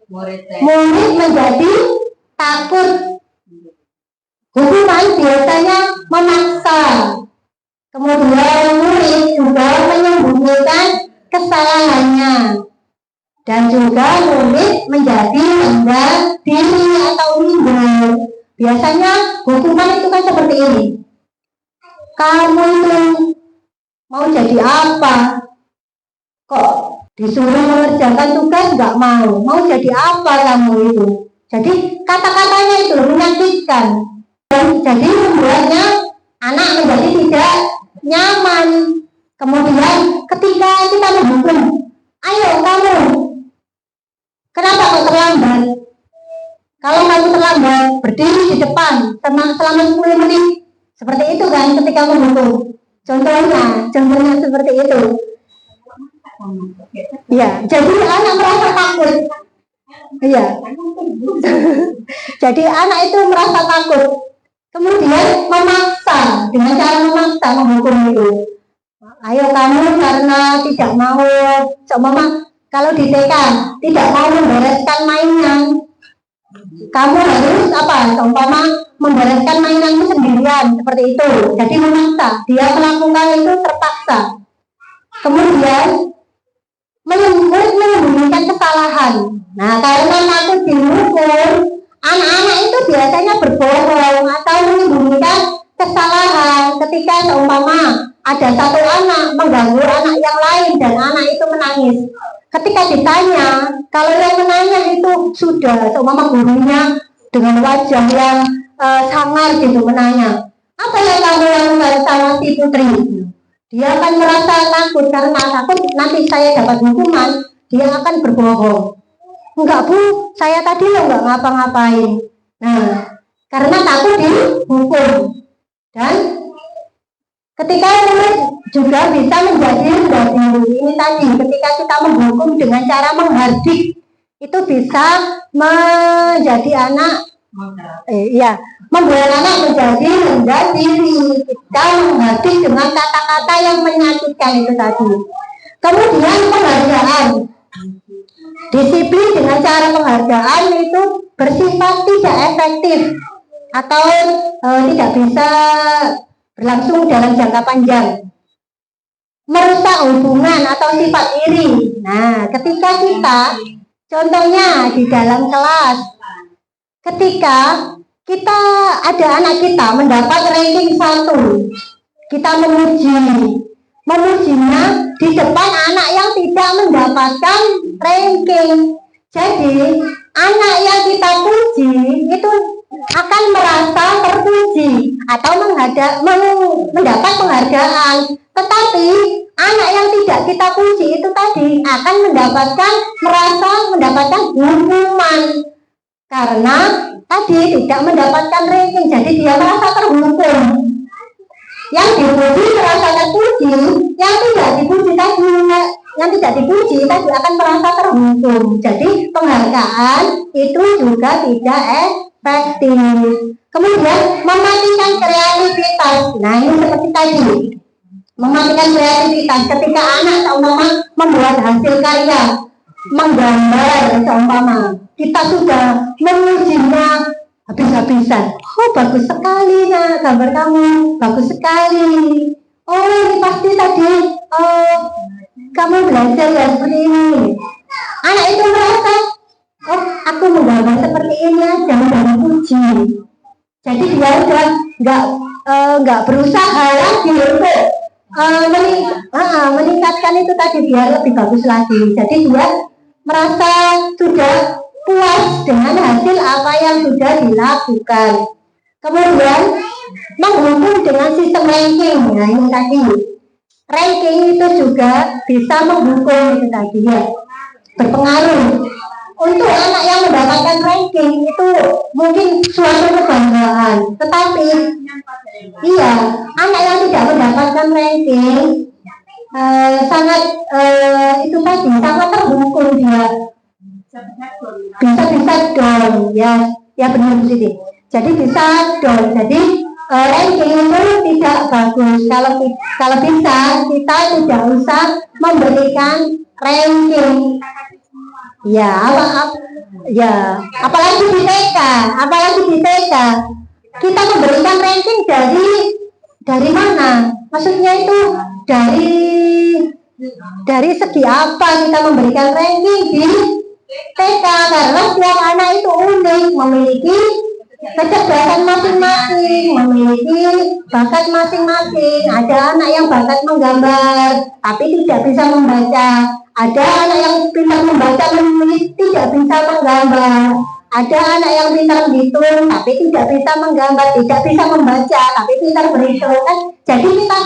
Murid menjadi takut. Hukuman biasanya memaksa. Kemudian murid juga menyembunyikan kesalahannya. Dan juga murid menjadi rendah diri atau minder. Biasanya hukuman itu kan seperti ini. Kamu itu mau jadi apa? Kok disuruh mengerjakan tugas nggak mau? Mau jadi apa kamu itu? Jadi kata-katanya itu menyakitkan. Dan jadi membuatnya anak menjadi tidak nyaman. Kemudian ketika kita menghukum, ayo kamu, kenapa kau terlambat? Kalau kamu terlambat, berdiri di depan selama 10 menit. Seperti itu kan ketika menghukum. Contohnya seperti itu. Ya, jadi anak merasa takut. Iya. Jadi anak itu merasa takut. Kemudian memaksa, dengan cara memaksa menghukum itu. Ayo kamu karena tidak mau, seumpama kalau di TK tidak mau membereskan mainan, kamu harus apa? Seumpama membereskan mainanmu sendirian, seperti itu. Jadi memaksa, dia melakukan itu terpaksa. Kemudian murid menyembunyikan kesalahan. Nah, karena takut dihukum, anak-anak itu biasanya berbohong atau menyembunyikan kesalahan. Ketika seumpama ada satu anak mengganggu anak yang lain dan anak itu menangis, ketika ditanya, kalau yang menanya itu sudah seumpama gurunya dengan wajah yang sangar gitu menanya, apa yang kamu lakukan sama si putri? Dia akan merasa takut karena takut nanti saya dapat hukuman, dia akan berbohong. Enggak bu, saya tadi lo enggak ngapa-ngapain. Nah, karena takut dihukum. Dan ketika murid juga bisa menjadi ini tadi, ketika kita menghukum dengan cara menghardik, itu bisa menjadi anak membuat anak menjadi rendah diri. Kita menghardik dengan kata-kata yang menyakitkan itu tadi. Kemudian penghargaan, disiplin dengan cara penghargaan itu bersifat tidak efektif atau tidak bisa berlangsung dalam jangka panjang. Merusak hubungan atau sifat iri. Nah, ketika kita, contohnya di dalam kelas, ketika kita ada anak kita mendapat ranking 1, kita memujinya di depan anak yang tidak mendapatkan ranking. Jadi anak yang kita puji itu akan merasa terpuji atau mendapat penghargaan. Tetapi anak yang tidak kita puji itu tadi akan merasa mendapatkan hukuman karena tadi tidak mendapatkan ranking, jadi dia merasa terhukum. Yang dipuji merasa terpuji, yang tidak dipuji tadi akan merasa terhukum. Jadi penghargaan itu juga tidak efektif. Kemudian mematikan kreativitas. Nah, ini seperti tadi, mematikan kreativitas ketika anak seumpama membuat hasil karya, menggambar seumpama, kita sudah memujinya habis-habisan. Oh, bagus sekali ya gambar kamu, bagus sekali. Oh, ini pasti tadi kamu belajar ya seperti ini. Anak itu merasa, oh, aku menggambar seperti ini aja, udah puji. Jadi dia udah nggak berusaha lagi untuk meningkatkan itu tadi biar lebih bagus lagi. Jadi dia merasa sudah puas dengan hasil apa yang sudah dilakukan. Kemudian menghukum dengan sistem ranking. Nah, ini tadi ranking itu juga bisa menghukum itu tadi ya, berpengaruh. Untuk anak yang mendapatkan ranking itu mungkin suatu kebanggaan, tetapi anak yang tidak mendapatkan ranking sangat itu tadi sangat terhukum, dia bisa down ya benar sih. Jadi bisa down. Jadi ranking itu tidak bagus. Kalau bisa kita tidak usah memberikan ranking. Apalagi di TK, kita memberikan ranking dari mana? Maksudnya itu dari segi apa kita memberikan ranking di TK? Karena setiap anak itu unik, memiliki kecerdasan masing-masing, memiliki bakat masing-masing. Ada anak yang bakat menggambar tapi tidak bisa membaca, ada anak yang pintar membaca menulis tidak bisa menggambar, ada anak yang pintar berhitung tapi tidak bisa menggambar, tidak bisa membaca tapi pintar berhitung kan. Jadi kita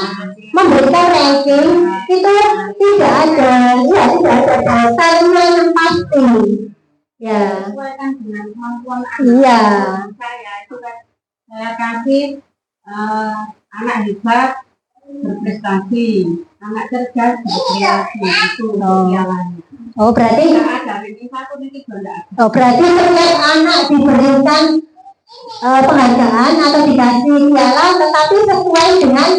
memberikan ranking itu tidak ada dasarnya yang pasti. Sesuaikan dengan kemampuan saya itu kan saya kasih anak hebat berprestasi, anak cerdas berkreasi, itu idealannya. Oh, berarti Tidak ada ini satu ini tidak ada. berarti setiap anak diberikan penghargaan atau dikasih piala, tetapi sesuai dengan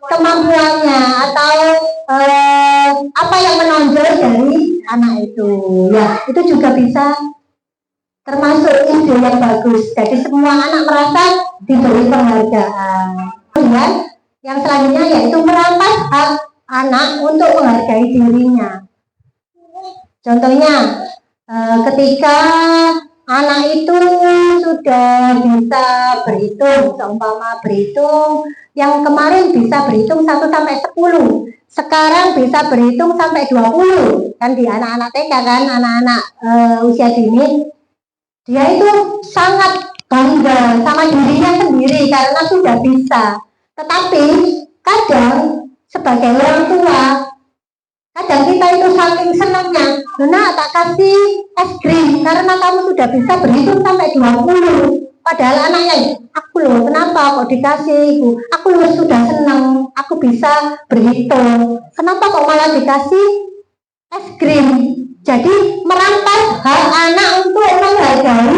kemampuannya atau apa yang menonjol dari anak itu. Ya, itu juga bisa termasuk ide yang bagus. Jadi semua anak merasa diberi penghargaan. Kemudian yang selanjutnya yaitu merampas hak anak untuk menghargai dirinya. Contohnya, ketika anak itu sudah bisa berhitung, seumpama berhitung, yang kemarin bisa berhitung 1 sampai 10, sekarang bisa berhitung sampai 20, kan di anak-anak TK kan, anak-anak usia dini, dia itu sangat bangga sama dirinya sendiri karena sudah bisa. Tetapi kadang sebagai orang tua, kadang kita itu saking senangnya, nah tak kasih es krim karena kamu sudah bisa berhitung sampai 20. Padahal anaknya, aku loh kenapa kok dikasih ibu? Aku loh sudah senang, aku bisa berhitung. Kenapa kok malah dikasih es krim? Jadi merampas hak anak untuk menghargai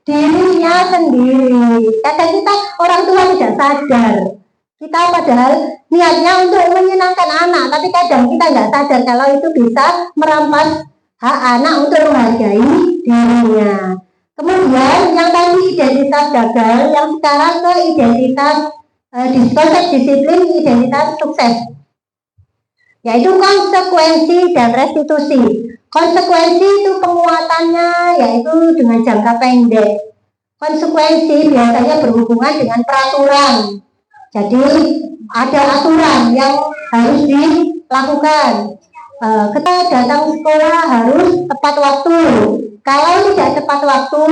dirinya sendiri. Kadang kita orang tua tidak sadar. Kita padahal niatnya untuk menyenangkan anak, tapi kadang kita nggak sadar kalau itu bisa merampas hak anak untuk menghargai dirinya. Kemudian yang tadi identitas gagal, yang sekarang ke identitas konsep disiplin identitas sukses, yaitu konsekuensi dan restitusi. Konsekuensi itu penguatannya yaitu dengan jangka pendek. Konsekuensi biasanya berhubungan dengan peraturan. Jadi ada aturan yang harus dilakukan. Kita datang sekolah harus tepat waktu. Kalau tidak tepat waktu,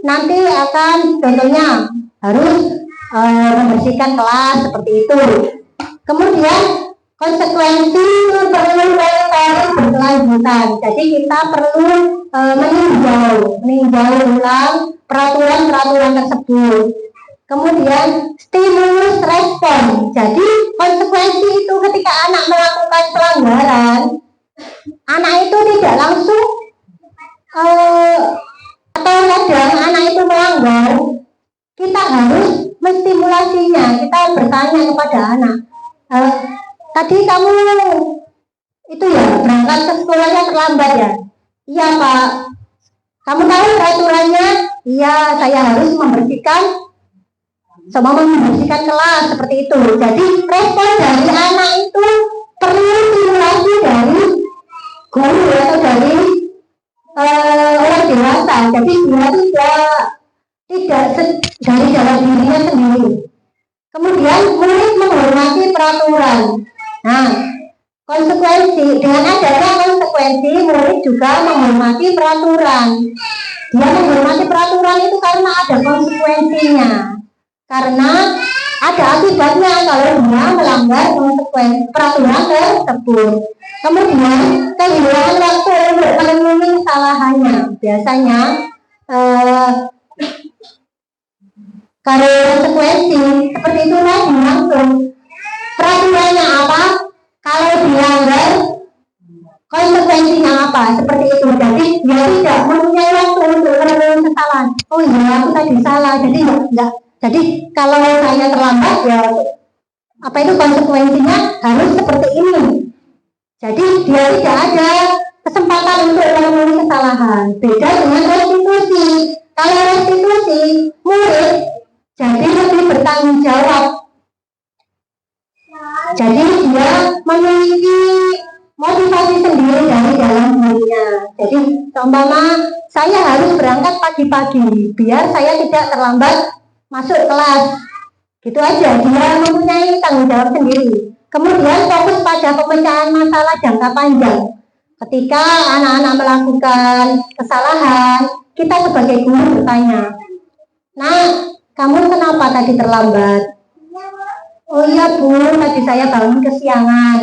nanti akan contohnya harus membersihkan kelas seperti itu. Kemudian konsekuensi itu perlu berkelanjutan. Jadi kita perlu meninjau ulang peraturan-peraturan tersebut. Kemudian stimulus respon. Jadi konsekuensi itu ketika anak melakukan pelanggaran, anak itu tidak langsung atau kadang anak itu melanggar, kita harus menstimulasinya. Kita bertanya kepada anak, tadi kamu itu ya berangkat ke sekolahnya terlambat ya? Iya Pak. Kamu tahu peraturannya? Iya, saya harus membersihkan kelas seperti itu. Jadi respon dari anak itu perlu stimulasi dari guru atau dari orang dewasa. Jadi dia tidak dari dalam dirinya sendiri. Kemudian murid menghormati peraturan. Nah, konsekuensi dengan adanya konsekuensi murid juga menghormati peraturan. Dia menghormati peraturan itu karena ada konsekuensinya. Karena ada akibatnya kalau dia melanggar konsekuensi peraturan tersebut. Kemudian kehilangan waktu untuk memenuhi kesalahannya. Biasanya kalau konsekuensi seperti itu langsung peraturannya apa, kalau dilanggar konsekuensinya apa, seperti itu. Jadi dia tidak mempunyai waktu untuk memenuhi kesalahan. Oh iya, aku tadi salah, jadi enggak. Jadi kalau saya terlambat ya apa itu konsekuensinya harus seperti ini. Jadi dia tidak ada kesempatan untuk memenuhi kesalahan. Beda dengan restitusi. Kalau restitusi murid jadi lebih bertanggung jawab. Jadi dia memiliki motivasi sendiri dari dalam dirinya. Jadi umpama saya harus berangkat pagi-pagi biar saya tidak terlambat masuk kelas, gitu aja. Dia mempunyai tanggung jawab sendiri. Kemudian fokus pada pemecahan masalah jangka panjang. Ketika anak-anak melakukan kesalahan, kita sebagai guru bertanya, nah, kamu kenapa tadi terlambat? Oh iya Bu, tadi saya bangun kesiangan.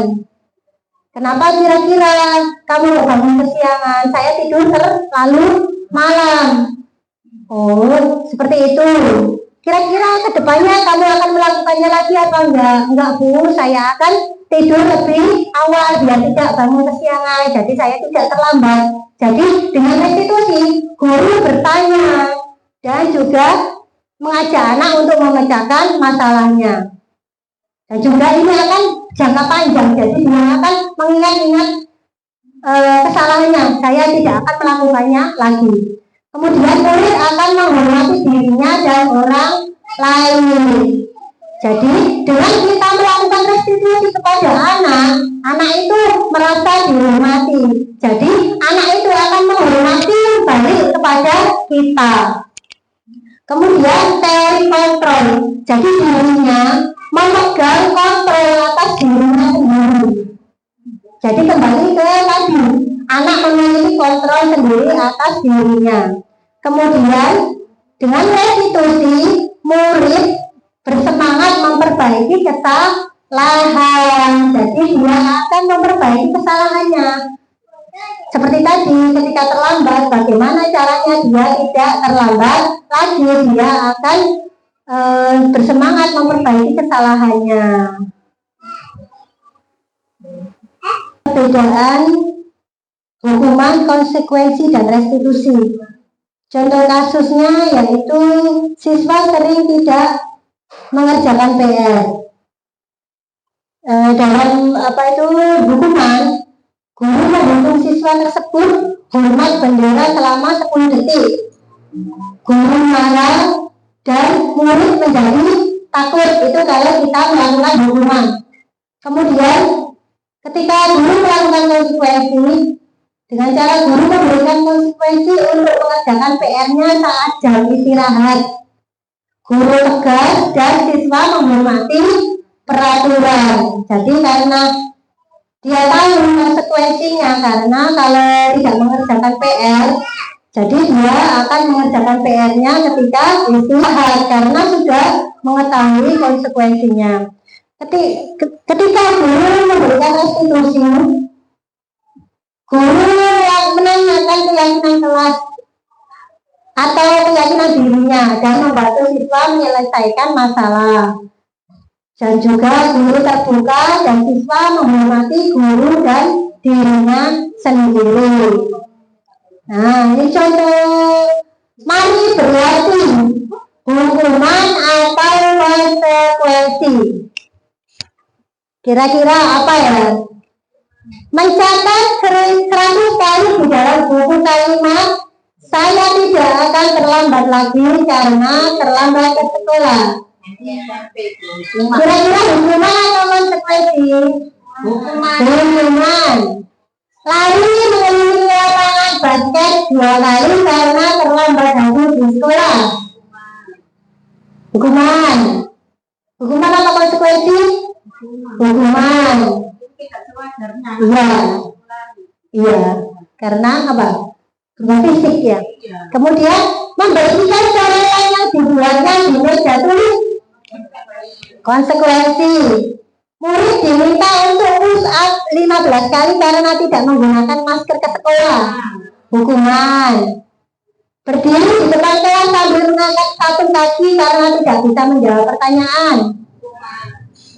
Kenapa kira-kira kamu bangun kesiangan? Saya tidur terlalu malam. Oh, seperti itu. Kira-kira kedepannya kamu akan melakukannya lagi apa enggak? Enggak Bu, saya akan tidur lebih awal biar tidak bangun kesiangan, jadi saya tidak terlambat. Jadi dengan restitusi, guru bertanya dan juga mengajak anak untuk memecahkan masalahnya. Dan juga ini akan jangka panjang, jadi dia akan mengingat-ingat kesalahannya. Saya tidak akan melakukannya lagi. Kemudian murid akan menghormati dirinya dan orang lain. Jadi dengan kita melakukan restitusi kepada anak itu merasa dihormati. Jadi anak itu akan menghormati balik kepada kita. Kemudian teori kontrol. Jadi dirinya memegang kontrol atas dirinya sendiri. Jadi kembali ke tadi, anak memiliki kontrol sendiri atas dirinya. Kemudian dengan restitusi, murid bersemangat memperbaiki kesalahan. Jadi dia akan memperbaiki kesalahannya. Seperti tadi, ketika terlambat, bagaimana caranya dia tidak terlambat lagi? Dia akan bersemangat memperbaiki kesalahannya. Perbedaan hukuman, konsekuensi, dan restitusi. Contoh kasusnya yaitu siswa sering tidak mengerjakan PR. Dalam hukuman, guru menghukum siswa tersebut hormat bendera selama 10 detik. Guru marah dan murid menjadi takut, itu kalau kita melakukan hukuman. Kemudian ketika guru melakukan konsekuensi, dengan cara guru memberikan konsekuensi untuk mengerjakan PR-nya saat jam istirahat. Guru tegas dan siswa menghormati peraturan. Jadi karena dia tahu konsekuensinya, karena kalau tidak mengerjakan PR, jadi dia akan mengerjakan PR-nya ketika istirahat karena sudah mengetahui konsekuensinya. Ketika guru memberikan restitusi, guru yang menanyakan keyakinan kelas atau keyakinan dirinya dan membantu siswa menyelesaikan masalah. Dan juga guru terbuka dan siswa menghormati guru dan dirinya sendiri. Nah, ini contoh. Mari berlatih hukuman atau konsekuensi. Kira-kira apa ya? Mencatat 100 kali di dalam buku kalimat, saya tidak akan terlambat lagi karena terlambat ke sekolah. Kira-kira hukuman atau konsekuensi? Hukuman. Lari mengelilingi lapangan basket 2 kali karena terlambat lagi di sekolah. Hukuman. Hukuman atau konsekuensi? Hukuman. Iya, karena apa? Beban fisik ya. Kemudian membersihkan coretan yang dibuatnya di meja tulis. Konsekuensi. Murid diminta untuk push up 15 kali karena tidak menggunakan masker ke sekolah. Hukuman. Berdiri di depan kelas sambil mengangkat satu kaki karena tidak bisa menjawab pertanyaan.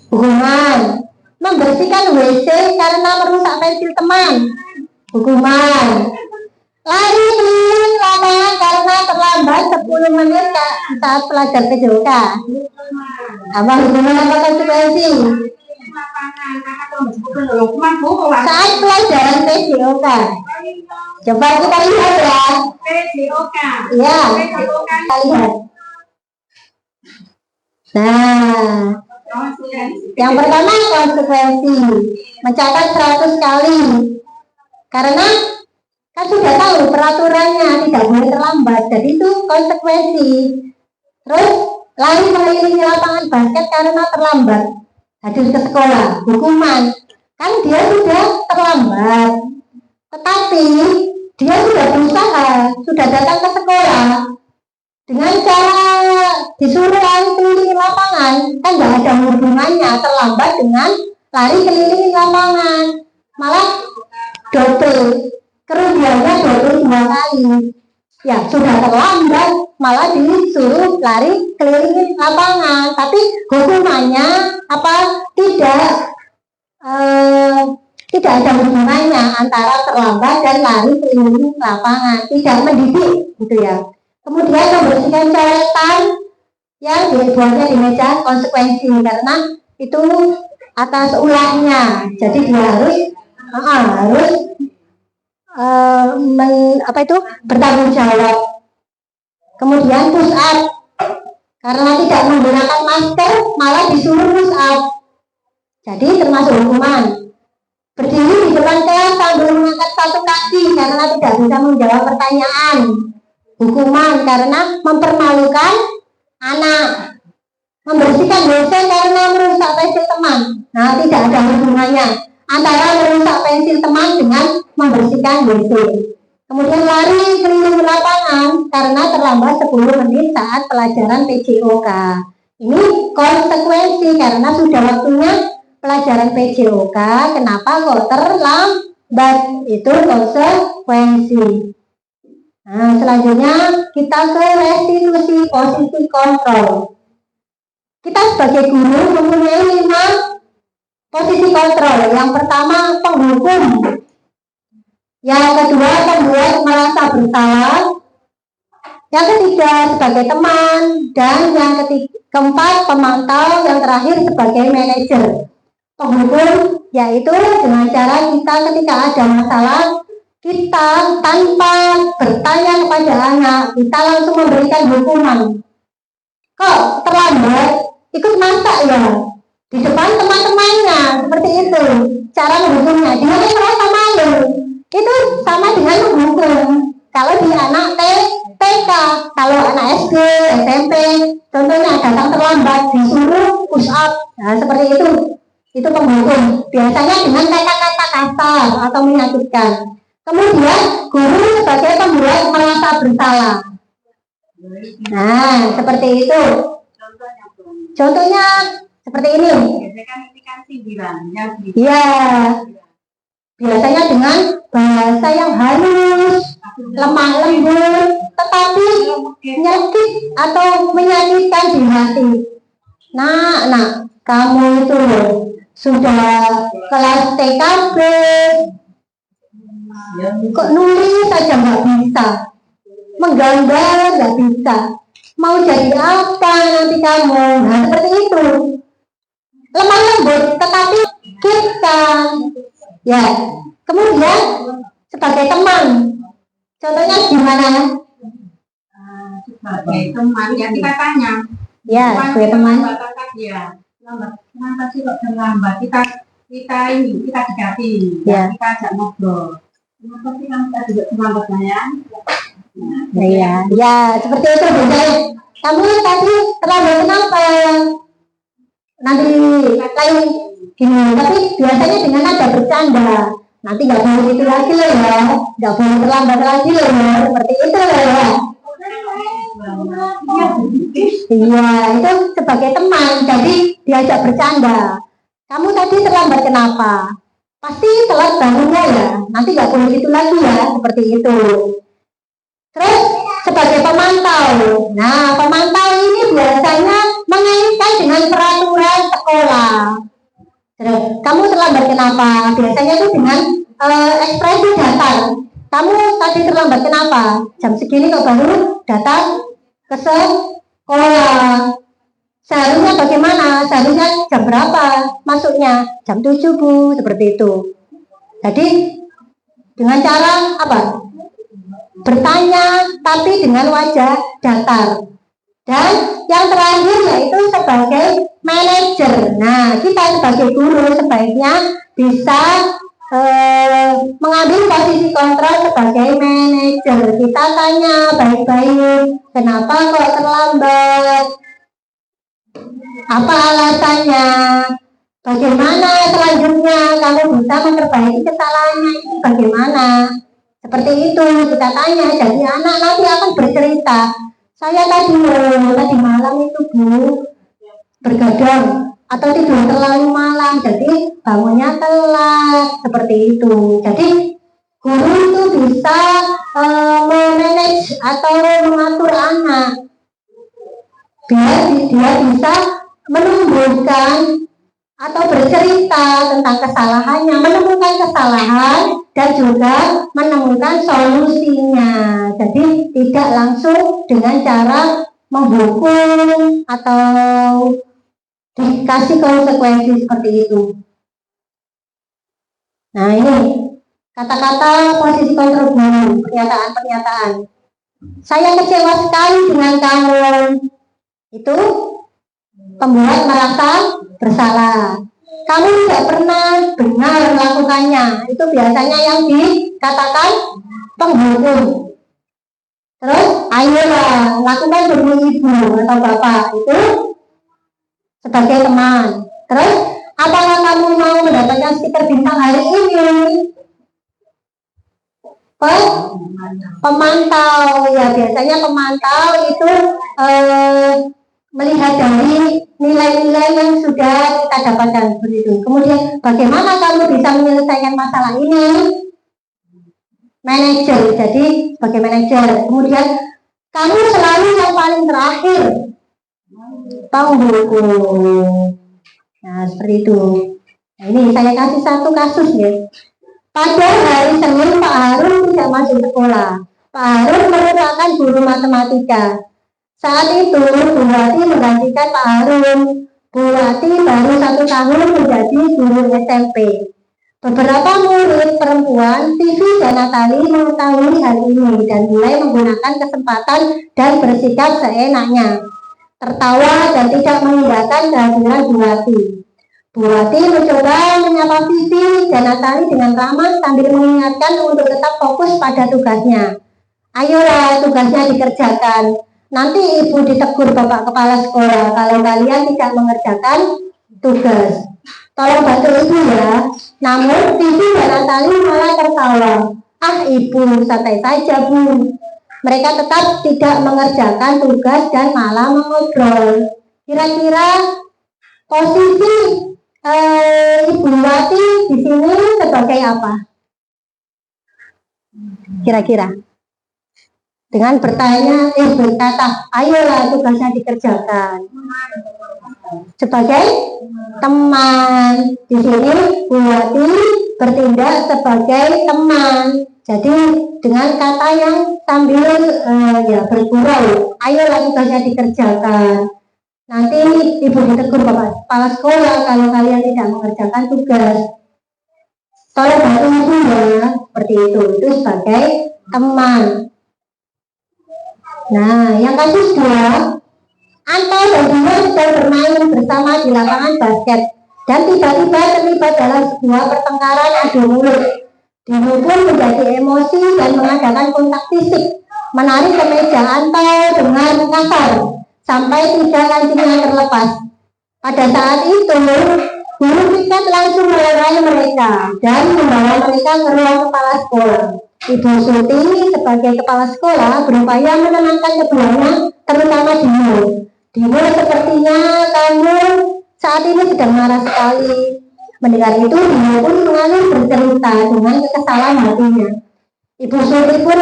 Hukuman. Membersihkan WC karena merusak pensil teman. Hukuman. Lari keliling lapangan karena terlambat 10 menit saat pelajar PJOK. Apa hukuman apa konsekuensi? Saat pelajaran PJOK. Coba kita lihat ya. Ya, kita lihat. Nah, yang pertama konsekuensi, mencatat 100 kali. Karena kan sudah tahu peraturannya tidak boleh terlambat, jadi itu konsekuensi. Terus lari mengelilingi lapangan basket karena terlambat hadir ke sekolah. Hukuman, kan dia sudah terlambat, tetapi dia sudah berusaha, sudah datang ke sekolah dengan cara disuruh lari keliling lapangan, kan tidak ada hubungannya terlambat dengan lari keliling lapangan, malah double, kerugiannya 22 kali. Ya sudah terlambat malah disuruh lari keliling lapangan. Tapi hukumannya apa? Tidak ada hubungannya antara terlambat dan lari keliling lapangan, tidak mendidik gitu ya. Kemudian membersihkan coretan yang dibuatnya di meja konsekuensi, karena itu atas ulahnya, jadi dia harus bertanggung jawab. Kemudian push up, karena tidak menggunakan masker malah disuruh push up, jadi termasuk hukuman. Berdiri di depan kelas sambil mengangkat satu kaki karena tidak bisa menjawab pertanyaan, hukuman karena mempermalukan anak. Membersihkan WC karena merusak pensil teman. Nah, tidak ada hubungannya antara merusak pensil teman dengan membersihkan WC. Kemudian lari keliling lapangan karena terlambat 10 menit saat pelajaran PJOK. Ini konsekuensi karena sudah waktunya pelajaran PJOK. Kenapa kok terlambat? Itu konsekuensi. Nah, selanjutnya kita ke restitusi posisi kontrol. Kita sebagai guru mempunyai 5 posisi kontrol. Yang pertama, penghukum. Yang kedua, pembuat merasa bersalah. Yang ketiga, sebagai teman. Dan yang keempat, pemantau. Yang terakhir, sebagai manajer. Penghukum yaitu dengan cara kita ketika ada masalah, kita tanpa bertanya kepada anak, kita langsung memberikan hukuman. Kok terlambat? Ikut masak ya? Di depan teman-temannya, seperti itu. Cara menghukumnya, dia merasa malu. Itu sama dengan menghukum. Kalau di anak TK, kalau anak SD, SMP, contohnya datang terlambat, disuruh push up. Nah, seperti itu. Itu penghukum. Biasanya dengan kata-kata kasar atau menyakitkan. Kemudian guru sebagai pembuat merasa bersalah. Nah, seperti itu. Contohnya seperti ini. Iya. Biasanya dengan bahasa yang halus, lemah lembut, tetapi nyakit atau menyakitkan di hati. Nah, kamu itu sudah kelas TKB, kok nulis saja nggak bisa, menggambar nggak bisa, mau jadi apa nanti kamu? Nah, seperti itu. Lemah lembut, tetapi kita, ya. Kemudian sebagai teman, contohnya gimana? Sebagai teman, ya kita tanya. Ya, sebagai teman. Kenapa sih kok terlambat? Kita dekati, ya. Kita ajak ngobrol. Kenapa sih kamu tadi juga terlambat ya? Iya, ya seperti itu. Kamu tadi terlambat kenapa? Nanti lain gini, tapi biasanya dengan ada bercanda. Nanti nggak boleh gitu lagi loh ya, nggak boleh terlambat lagi loh ya, seperti itu loh ya. Iya, itu sebagai teman, jadi diajak bercanda. Kamu tadi terlambat kenapa? Pasti telat bangunnya ya, nanti nggak boleh gitu lagi ya, seperti itu. Terus sebagai pemantau, nah pemantau ini biasanya mengaitkan dengan peraturan sekolah. Terus kamu terlambat kenapa? Biasanya itu dengan ekspresi datar. Kamu tadi terlambat kenapa? Jam segini kok baru datang ke sekolah. Seharusnya bagaimana? Seharusnya jam berapa masuknya? Jam 7 Bu, seperti itu. Jadi dengan cara apa? Bertanya tapi dengan wajah datar. Dan yang terakhir yaitu sebagai manajer. Nah, kita sebagai guru sebaiknya bisa mengambil posisi kontrol sebagai manajer. Kita tanya baik-baik, kenapa kok terlambat? Apa alasannya? Bagaimana selanjutnya kamu bisa memperbaiki kesalahannya ini bagaimana? Seperti itu kita tanya. Jadi anak nanti akan bercerita. Saya tadi malam itu Bu bergadang atau tidur terlalu malam, jadi bangunnya telat, seperti itu. Jadi guru itu bisa memanage atau mengatur anak biar dia bisa menumbuhkan atau bercerita tentang kesalahannya, menemukan kesalahan dan juga menemukan solusinya. Jadi tidak langsung dengan cara menghukum atau dikasih konsekuensi seperti itu. Nah, ini kata-kata posisi kontrol guru, pernyataan-pernyataan. Saya kecewa sekali dengan kamu. Itu pembuat merasa bersalah. Kamu tidak pernah benar melakukannya. Itu biasanya yang dikatakan penghukum. Terus, ayolah lakukan demi ibu atau bapak. Itu sebagai teman. Terus, apakah kamu mau mendapatkan stiker bintang hari ini? Pemantau, ya biasanya pemantau itu melihat dari nilai-nilai yang sudah kita dapatkan seperti itu. Kemudian bagaimana kamu bisa menyelesaikan masalah ini? Manajer, jadi sebagai manajer. Kemudian kamu selalu yang paling terakhir, penghukum. Nah seperti itu. Nah, ini saya kasih satu kasus ya. Pada hari Senin Pak Harun tidak masuk sekolah. Pak Harun merupakan guru matematika. Saat itu Bu Wati menggantikan Pak Harun. Bu Wati baru 1 tahun menjadi guru SMP. Beberapa murid perempuan, Tivi dan Natali mengetahui hal ini dan mulai menggunakan kesempatan dan bersikap seenaknya, tertawa dan tidak mengindahkan kehadiran Bu Wati. Bu Wati mencoba menyapa Tivi dan Natali dengan ramah sambil mengingatkan untuk tetap fokus pada tugasnya. Ayolah, tugasnya dikerjakan. Nanti ibu ditegur Bapak Kepala Sekolah kalau kalian tidak mengerjakan tugas. Tolong bantu ibu ya. Namun Tivi dan Natali malah tertawa. Ah ibu, santai saja bu. Mereka tetap tidak mengerjakan tugas dan malah mengobrol. Kira-kira posisi Ibu Wati di sini sebagai apa? Kira-kira? Dengan berkata, ayolah tugasnya dikerjakan. Sebagai teman, di sini Bu Wati bertindak sebagai teman. Jadi dengan kata yang sambil bergurau, ayolah tugasnya dikerjakan. Nanti ibu ditegur Bapak Kepala Sekolah kalau kalian tidak mengerjakan tugas. Tolong bantu ibu ya, seperti itu sebagai teman. Nah, yang kasus 2, Anto dan Bimo sedang bermain bersama di lapangan basket dan tiba-tiba terlibat dalam sebuah pertengkaran adu mulut. Bimo pun menjadi emosi dan mengadakan kontak fisik, menarik kemeja Anto dengan kasar sampai 3 kancingnya terlepas. Pada saat itu, guru piket langsung melerai mereka dan membawa mereka ke ruang kepala sekolah. Ibu Suti sebagai kepala sekolah berupaya menenangkan keduanya, terutama Dimo. Dimo sepertinya kamu saat ini sedang marah sekali. Mendengar itu, Dimo pun mengalami bercerita dengan kekesalan hatinya. Ibu Suti pun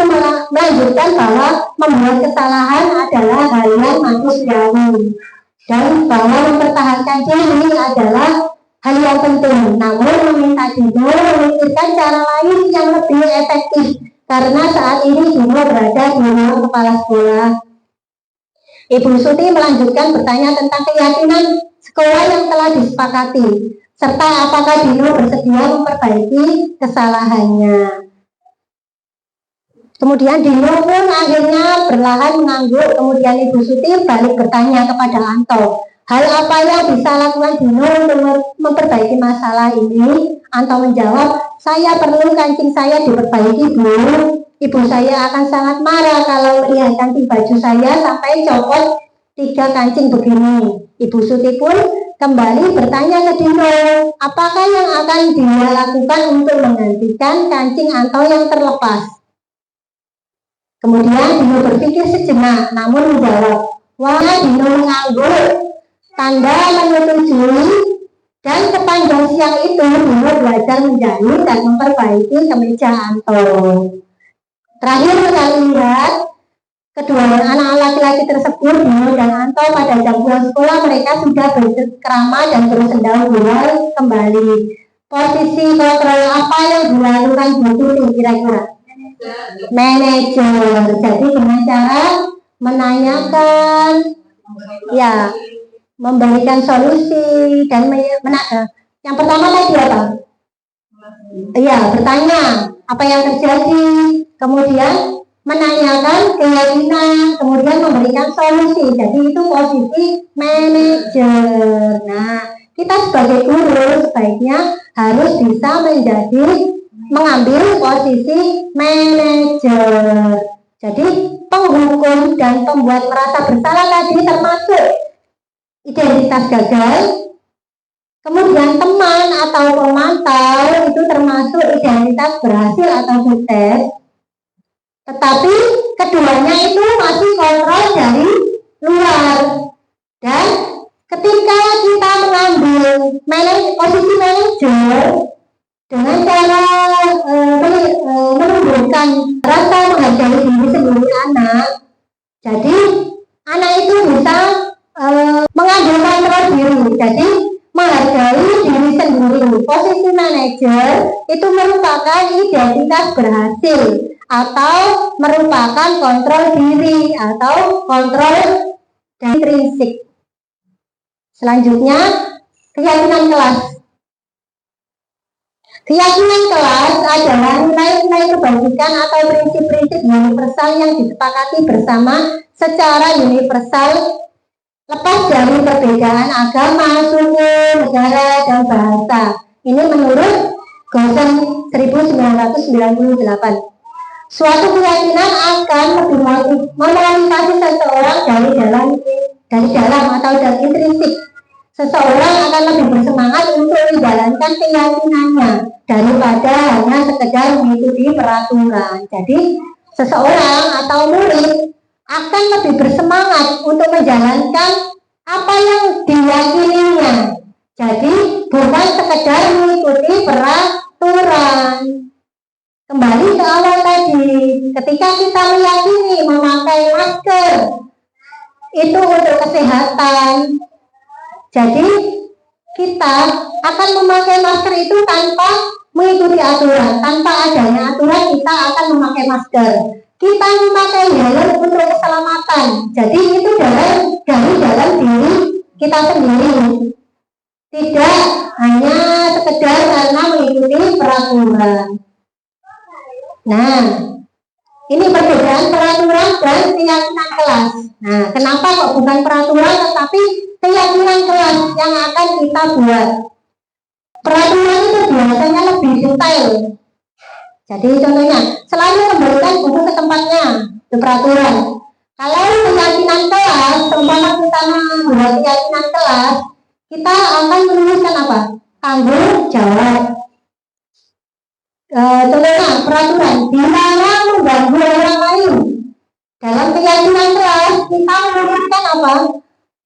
melanjutkan bahwa membuat kesalahan adalah hal yang manusiawi dan bahwa mempertahankan diri adalah hal yang penting. Namun meminta Dimo memikirkan cara lain yang lebih efektif karena saat ini Dimo berada di ruang kepala sekolah. Ibu Suti melanjutkan bertanya tentang keyakinan sekolah yang telah disepakati serta apakah Dimo bersedia memperbaiki kesalahannya. Kemudian Dimo pun akhirnya berlahan mengangguk. Kemudian Ibu Suti balik bertanya kepada Anto, hal apa yang bisa lakukan Dimo untuk memperbaiki masalah ini? Anto menjawab, saya perlu kancing saya diperbaiki Bu. Ibu saya akan sangat marah kalau melihat kancing baju saya sampai copot 3 kancing begini. Ibu Suti pun kembali bertanya ke Dimo, apakah yang akan dia lakukan untuk menggantikan kancing Anto yang terlepas? Kemudian Dino berpikir sejenak, namun menjawab, wah Dino mengangguk, tanda menyetujui, dan sepanjang siang itu Dino belajar menjahit dan memperbaiki kemeja Anto. Terakhir kita lihat kedua anak laki-laki tersebut, Bimo dan Anto, pada jam pulang sekolah mereka sudah bercengkrama dan bersendau-gurau kembali. Posisi kontrol apa yang dilakukan Bu Tuti kira-kira? Manajer. Jadi dengan cara menanyakan, ya, memberikan solusi dan yang pertama tadi apa? Iya, bertanya apa yang terjadi, kemudian menanyakan keyakinan, kemudian memberikan solusi. Jadi itu posisi manajer. Nah, kita sebagai guru sebaiknya harus bisa mengambil posisi manajer. Jadi penghukum dan pembuat merasa bersalah tadi termasuk identitas gagal. Kemudian teman atau pemantau itu termasuk identitas berhasil atau sukses. Tetapi keduanya itu masih kontrol dari luar. Dan ketika kita mengambil posisi manajer dengan cara menunjukkan rasa menghargai diri sendiri anak, jadi anak itu bisa mengambil kontrol diri. Jadi menghargai diri sendiri. Posisi manajer itu merupakan identitas berhasil atau merupakan kontrol diri atau kontrol dan intrinsik. Selanjutnya, keyakinan kelas. Keyakinan kelas adalah nilai-nilai kebajikan atau prinsip-prinsip universal yang disepakati bersama secara universal, lepas dari perbedaan agama, suku, negara, dan bahasa. Ini menurut Gosen 1998. Suatu keyakinan akan lebih memotivasi seseorang dari dalam atau dari intrinsik. Seseorang akan lebih bersemangat untuk menjalankan keyakinannya daripada hanya sekedar mengikuti peraturan. Jadi seseorang atau murid akan lebih bersemangat untuk menjalankan apa yang diyakininya. Jadi bukan sekedar mengikuti peraturan. Kembali ke awal tadi, ketika kita meyakini memakai masker itu untuk kesehatan, jadi kita akan memakai masker itu tanpa mengikuti aturan. Tanpa adanya aturan kita akan memakai masker. Kita memakai helm untuk keselamatan. Jadi itu dari dalam diri kita sendiri. Tidak hanya sekedar karena mengikuti peraturan. Nah, ini perbedaan peraturan dan keyakinan kelas. Nah, kenapa kok bukan peraturan tetapi keyakinan kelas yang akan kita buat? Peraturan itu biasanya lebih detail. Jadi contohnya, selalu memberikan buku ke tempatnya, itu peraturan. Kalau keyakinan kelas, seumpama kita membuat keyakinan kelas, kita akan menuliskan apa? Tanggung jawab. Contohnya, peraturan, dilarang mengganggu orang lain. Dalam keyakinan kelas, kita menuliskan apa?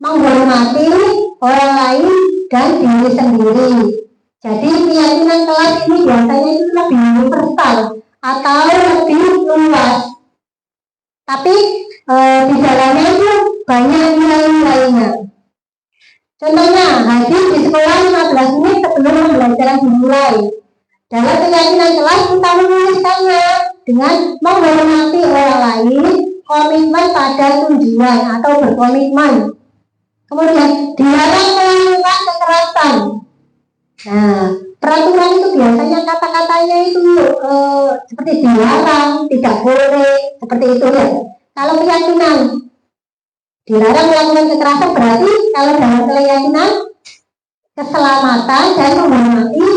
Menghormati orang lain dan diri sendiri. Jadi keyakinan kelas ini biasanya itu lebih universal atau lebih luas. Tapi di dalamnya itu banyak nilai-nilainya. Contohnya, hadir di sekolah 15 menit sebelum pembelajaran dimulai. Dalam keyakinan kelas kita menuliskannya dengan menghormati orang lain, komitmen pada tujuan atau berkomitmen. Kemudian dilarang melakukan kekerasan. Nah, peraturan itu biasanya kata-katanya itu seperti dilarang, tidak boleh, seperti itu ya. Kalau keyakinan dilarang melakukan kekerasan berarti kalau dalam keyakinan keselamatan dan menghormati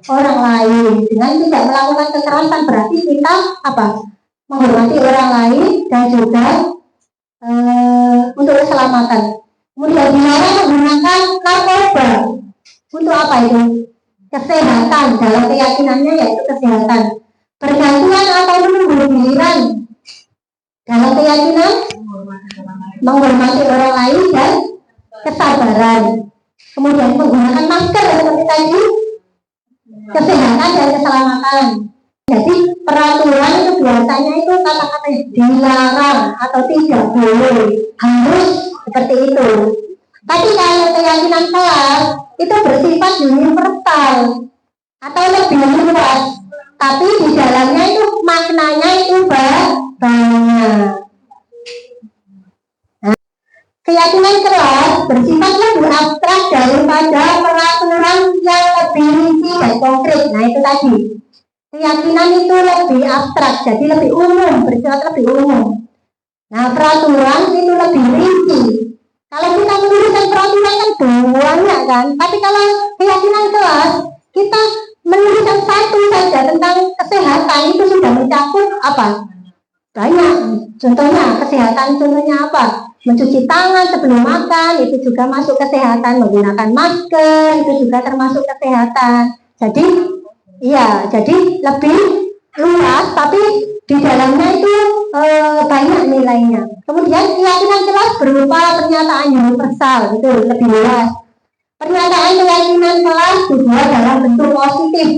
orang lain. Dengan tidak melakukan kekerasan berarti kita apa? Menghormati orang lain dan juga untuk keselamatan. Kemudian dilarang menggunakan narkoba. Untuk apa itu? Kesehatan. Dalam keyakinannya yaitu kesehatan. Pergantian atau menunggu giliran. Dalam keyakinan menghormati orang lain dan kesabaran. Kemudian menggunakan masker seperti tadi, kesehatan dan keselamatan. Jadi peraturan itu biasanya itu kata-kata dilarang atau tidak boleh, harus seperti itu. Tapi kalau keyakinan kelas itu bersifat universal atau lebih luas, tapi di dalamnya itu maknanya itu banyak. Keyakinan kelas bersifat lebih abstrak daripada peraturan yang lebih rinci dan konkret. Nah itu tadi, keyakinan itu lebih abstrak, jadi lebih umum, bersifat lebih umum. Nah peraturan itu lebih rinci. Kalau kita menuliskan peraturan kan banyak kan, tapi kalau keyakinan kelas kita menuliskan satu saja tentang kesehatan itu sudah mencakup apa? Banyak. Contohnya kesehatan, contohnya apa? Mencuci tangan sebelum makan itu juga masuk kesehatan, menggunakan masker itu juga termasuk kesehatan. Jadi iya, jadi lebih luas tapi di dalamnya itu banyak nilainya. Kemudian keyakinan kelas berupa pernyataan universal itu lebih luas. Pernyataan keyakinan kelas juga dalam bentuk positif.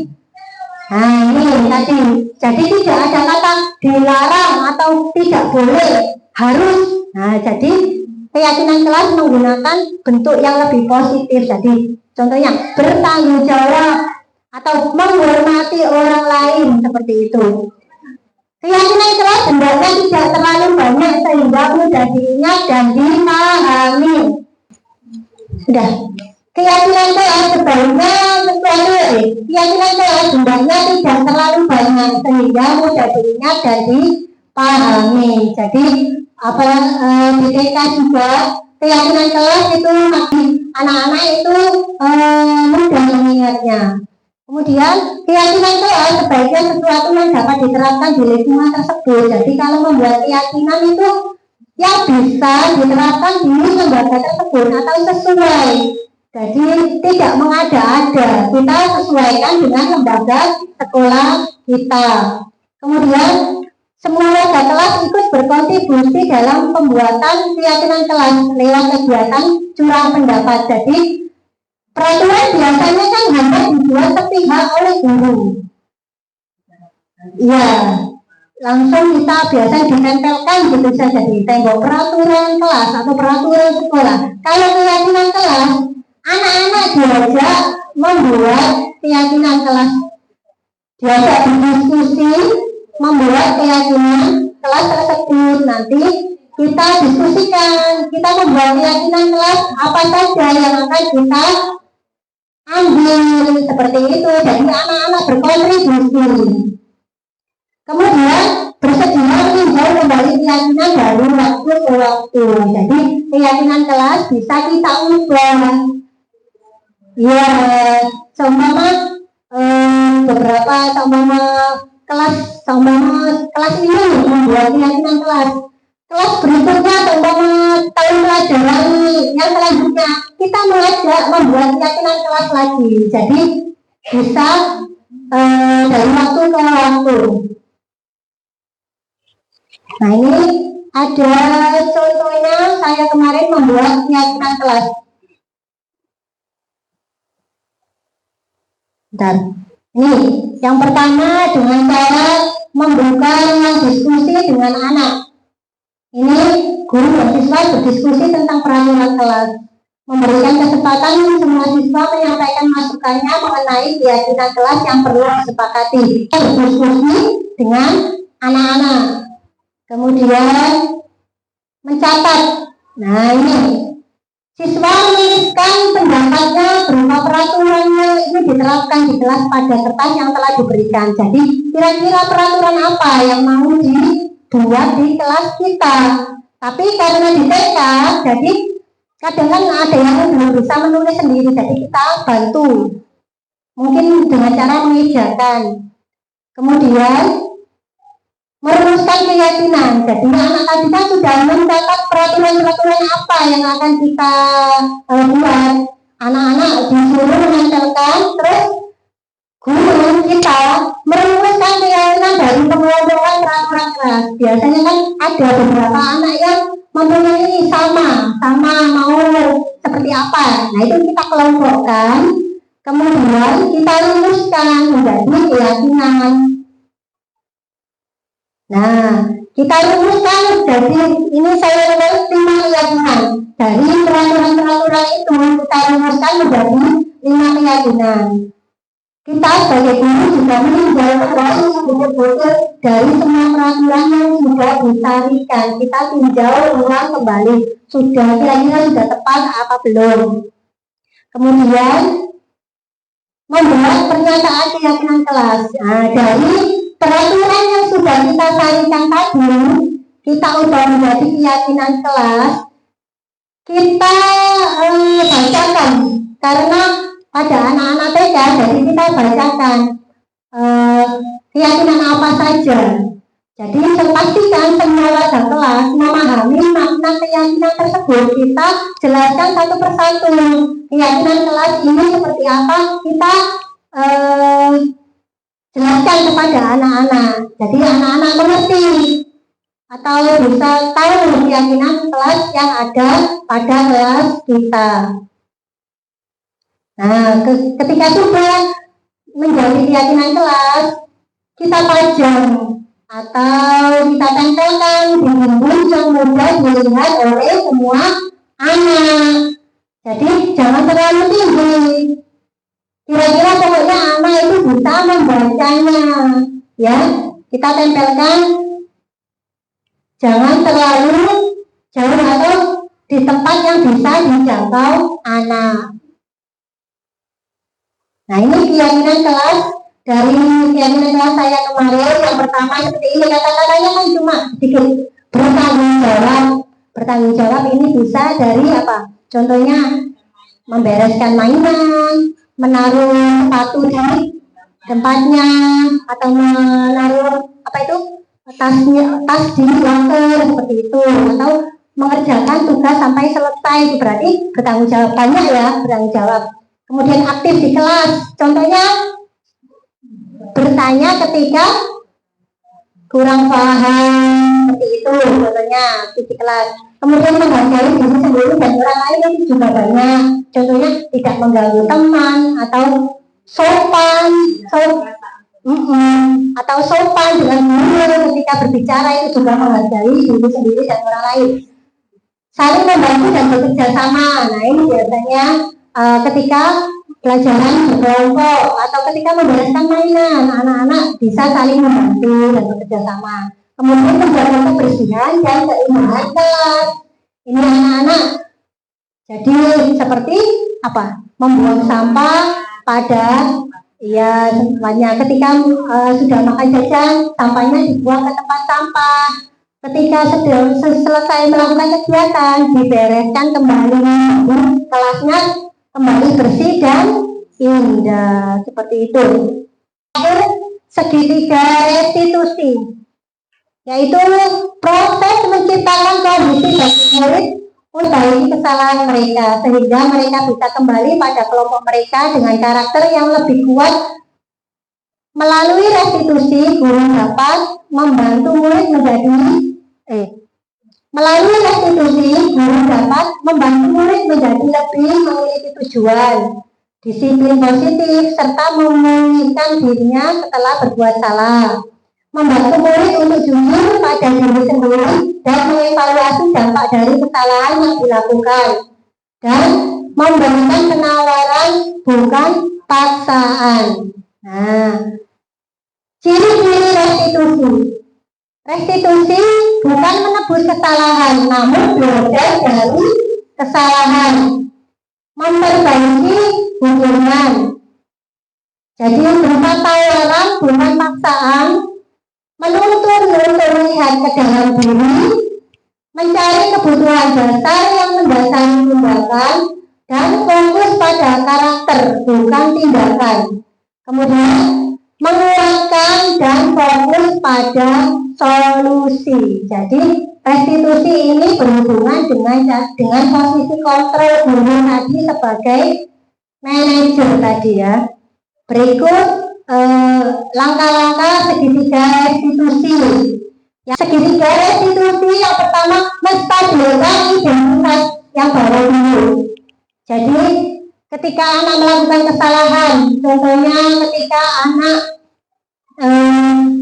Nah ini tadi, jadi tidak ada kata dilarang atau tidak boleh, harus. Nah jadi keyakinan kelas menggunakan bentuk yang lebih positif. Jadi contohnya bertanggung jawab atau menghormati orang lain seperti itu. Keyakinan kelas hendaknya tidak terlalu banyak sehingga mudah diingat dan dipahami. Sudah. Keyakinan kelas sebaiknya keyakinan kelas hendaknya tidak terlalu banyak sehingga mudah diingat dan dipahami. Jadi apa di TK juga keyakinan kelas itu anak-anak itu mudah mengingatnya. Kemudian keyakinan kelas sebaiknya sesuatu yang dapat diterapkan di lingkungan tersebut. Jadi kalau membuat keyakinan itu yang bisa diterapkan di lembaga tersebut atau sesuai. Jadi tidak mengada-ada, kita sesuaikan dengan lembaga sekolah kita. Kemudian semua warga kelas ikut berkontribusi dalam pembuatan keyakinan kelas lewat kegiatan curang pendapat. Jadi peraturan biasanya kan hanya dibuat sepihak oleh guru. Ya, langsung kita biasa ditempelkan gitu saja di tembok peraturan kelas atau peraturan sekolah. Kalau keyakinan kelas, anak-anak diajak membuat keyakinan kelas, diajak berdiskusi, membuat keyakinan kelas tersebut. Nanti kita diskusikan, kita membuat keyakinan kelas apa saja yang akan kita ambil seperti itu. Jadi anak-anak berkontribusi. Kemudian bersedia meninjau kembali keyakinan dari waktu ke waktu. Jadi keyakinan kelas bisa kita ubah. Ya, seumpama beberapa kelas ini membuat keyakinan kelas berikutnya seumpama tahun pelajaran yang selanjutnya kita mengajak membuat keyakinan kelas lagi. Jadi bisa dari waktu ke waktu. Nah ini ada contohnya, saya kemarin membuat keyakinan kelas. Bentar. Ini yang pertama dengan cara membuka ruang diskusi dengan anak. Ini guru dan siswa berdiskusi tentang peraturan kelas, memberikan kesempatan semua siswa menyampaikan masukannya mengenai keyakinan kelas yang perlu disepakati. Berdiskusi dengan anak-anak. Kemudian mencatat. Nah ini siswa menuliskan pendapatnya berupa peraturannya ini diterapkan di kelas pada kertas yang telah diberikan. Jadi kira-kira peraturan apa yang mau dibuat di kelas kita. Tapi karena di TK, jadi kadang kan ada yang belum bisa menulis sendiri, jadi kita bantu. Mungkin dengan cara mengejakan. Kemudian merumuskan keyakinan. Jadi anak tadi kan sudah mencatat peraturan-peraturan apa yang akan kita buat. Anak-anak disuruh menempelkan, terus guru kita merumuskan keyakinan dari pengelompokan peraturan kelas. Biasanya kan ada beberapa anak yang mempunyai sama mau seperti apa. Nah itu kita kelompokkan, kemudian kita rumuskan menjadi keyakinan. Nah, kita rumuskan, jadi ini saya nulis 5 keyakinan. Dari peraturan-peraturan itu kita rumuskan menjadi 5 keyakinan. Kita sebagai guru juga meninjau kembali betul-betul dari semua peraturan yang sudah disarikan. Kita tinjau ulang kembali, kira-kira sudah tepat apa belum. Kemudian membuat pernyataan keyakinan kelas. Nah, dari peraturan yang sudah kita sarikan tadi, kita ubah menjadi keyakinan kelas. Kita bacakan, karena pada anak-anak TK, jadi kita bacakan keyakinan apa saja. Jadi pastikan semua warga kelas memahami makna keyakinan tersebut. Kita jelaskan satu persatu. Keyakinan kelas ini seperti apa, kita jelaskan kepada anak-anak. Jadi anak-anak mengerti atau bisa tahu keyakinan kelas yang ada pada kelas kita. Nah, ketika sudah menjadi keyakinan kelas, kita pajang atau kita tempelkan di dinding yang mudah dilihat oleh semua anak. Jadi jangan terlalu tinggi. Kira-kira pokoknya anak itu bisa membacanya, ya. Kita tempelkan, jangan terlalu jauh atau di tempat yang bisa dijangkau anak. Nah, ini keyakinan kelas dari keyakinan kelas saya kemarin. Yang pertama seperti ini, kata-katanya kan cuma sedikit. Bertanggung jawab. Bertanggung jawab ini bisa dari apa? Contohnya membereskan mainan, menaruh sepatu di tempatnya, atau menaruh apa itu, tas di loker seperti itu, atau mengerjakan tugas sampai selesai. Itu berarti bertanggung jawab, banyak ya bertanggung jawab. Kemudian aktif di kelas, contohnya bertanya ketika kurang paham, seperti itu contohnya aktif di kelas. Kemudian menghargai diri sendiri dan orang lain itu juga banyak, contohnya tidak mengganggu teman, atau sopan dengan guru ketika berbicara, itu juga menghargai diri sendiri dan orang lain. Saling membantu dan bekerja sama. Nah, ini biasanya ketika pelajaran berkelompok atau ketika membereskan mainan, anak-anak bisa saling membantu dan bekerja sama. Kemudian menjaga kebersihan dan keindahan kelas. Ini anak-anak jadi seperti apa? Membuang sampah pada tempatnya. Ketika sudah makan jajan, sampahnya dibuang ke tempat sampah. Ketika selesai melakukan kegiatan, dibereskan kembali, kelasnya kembali bersih dan indah, seperti itu. Segitiga restitusi, yaitu proses menciptakan kondisi bagi murid memperbaiki kesalahan mereka sehingga mereka bisa kembali pada kelompok mereka dengan karakter yang lebih kuat. Melalui restitusi, guru dapat membantu murid menjadi lebih memiliki tujuan, disiplin positif, serta memulihkan dirinya setelah berbuat salah. Membantu murid untuk jujur pada diri sendiri dan mengevaluasi dampak dari kesalahan yang dilakukan, dan memberikan penawaran bukan paksaan. Nah, ciri-ciri restitusi. Restitusi bukan menebus kesalahan, namun belajar dari kesalahan, memperbaiki hubungan. Jadi berupa tawaran bukan paksaan, menuntun untuk melihat ke dalam diri, mencari kebutuhan dasar yang mendasari tindakan, dan fokus pada karakter bukan tindakan. Kemudian menguatkan dan fokus pada solusi. Jadi restitusi ini berhubungan dengan posisi kontrol guru tadi sebagai manajer tadi ya. Berikut langkah-langkah segitiga restitusi. Segitiga restitusi yang pertama, menstabilkan identitas yang baru dulu. Jadi ketika anak melakukan kesalahan, contohnya ketika anak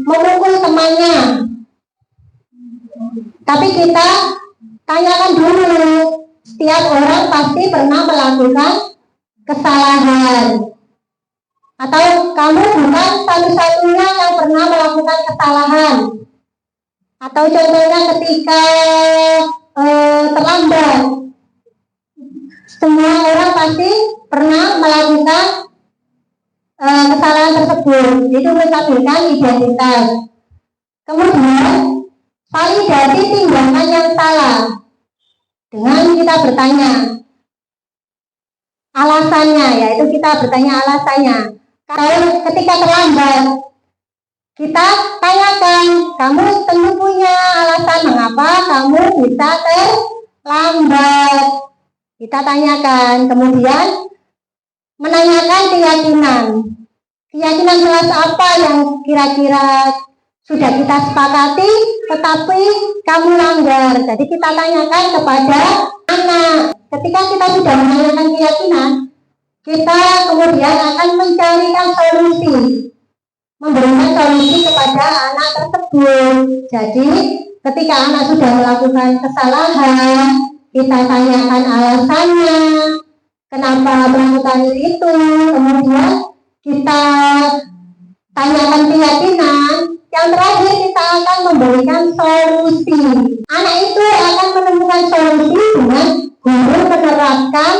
memukul temannya, Tapi kita tanyakan dulu, setiap orang pasti pernah melakukan kesalahan. Atau kamu bukan satu-satunya yang pernah melakukan kesalahan. Atau contohnya ketika terlambat. Semua orang pasti pernah melakukan kesalahan tersebut. Itu menstabilkan identitas. Kemudian validasi tindakan yang salah dengan kita bertanya alasannya, yaitu kita bertanya alasannya. Kalau ketika terlambat, kita tanyakan, kamu tentu punya alasan mengapa kamu bisa terlambat. Kita tanyakan, kemudian menanyakan keyakinan kelas apa yang kira-kira sudah kita sepakati, tetapi kamu langgar. Jadi kita tanyakan kepada anak. Ketika kita sudah menanyakan keyakinan, kita kemudian akan mencarikan solusi, memberikan solusi kepada anak tersebut. Jadi ketika anak sudah melakukan kesalahan, kita tanyakan alasannya, kenapa melakukan itu, kemudian kita tanyakan keyakinan. Yang terakhir kita akan memberikan solusi. Anak itu akan menemukan solusi dengan guru menerapkan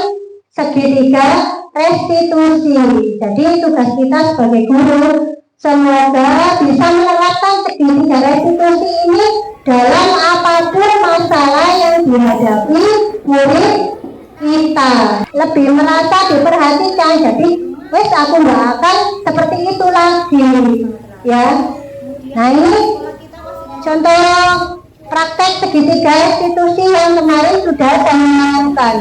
segitiga restitusi. Jadi tugas kita sebagai guru semoga bisa menerapkan segitiga restitusi ini dalam apapun masalah yang dihadapi murid kita. Lebih merasa diperhatikan. Jadi wes aku nggak akan seperti itu lagi, ya. Nah, ini contoh praktek segitiga restitusi yang kemarin sudah saya lakukan.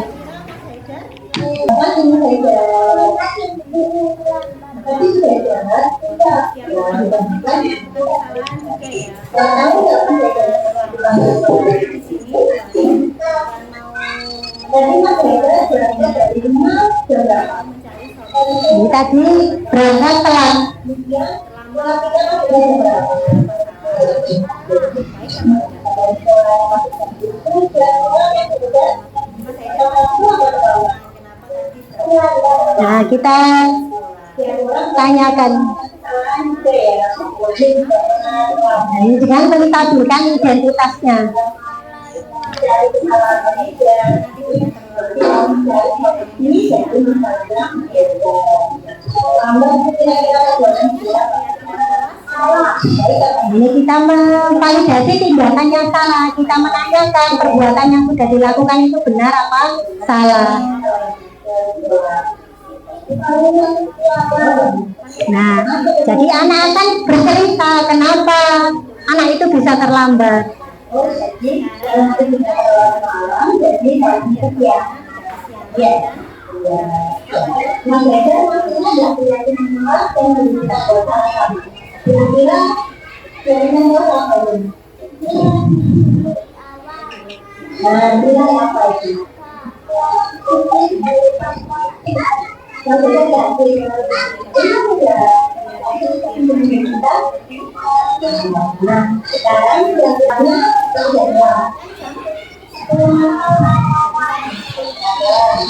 Ini tadi berangkat telat. Nah, kita tanyakan. Nah, ini dengan menstabilkan identitasnya. Ini kita memvalidasi tindakan yang salah. Kita menanyakan perbuatan yang sudah dilakukan itu benar apa salah. Nah, jadi anak akan bercerita kenapa anak itu bisa terlambat.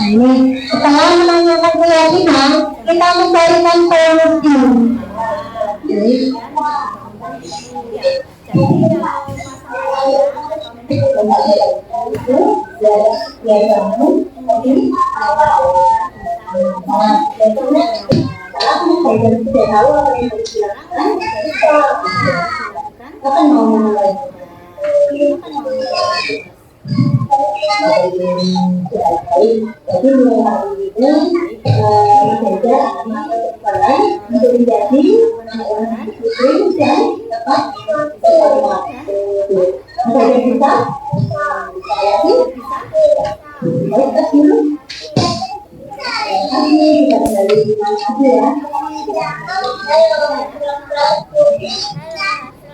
Ini setelah menanyakan keyakinan, kita mencarikan solusi.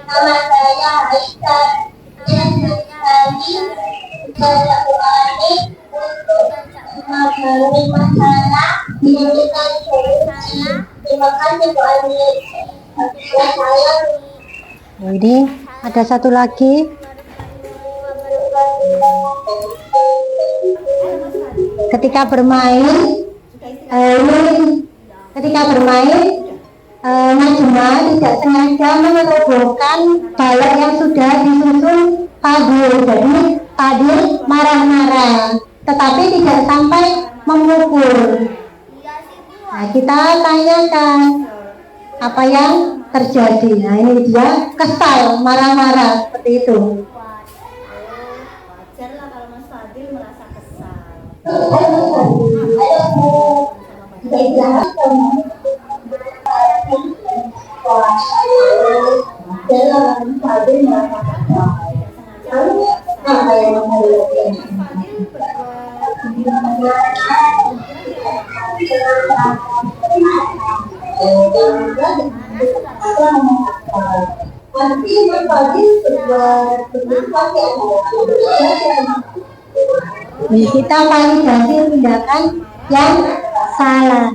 Nama saya Aisyah. Mengalami masalah yang kita solusi. Terima kasih Bu Ani. Jadi ada satu lagi Ketika bermain, Najma tidak sengaja merobohkan balok yang sudah disusun Fadil. Jadi Fadil marah-marah, tetapi tidak sampai memukul. Nah, kita tanyakan apa yang terjadi. Nah, ini dia kesal, marah-marah seperti itu. Wajar lah kalau Mas Fadil merasa kesal. Kita validasi tindakan yang salah.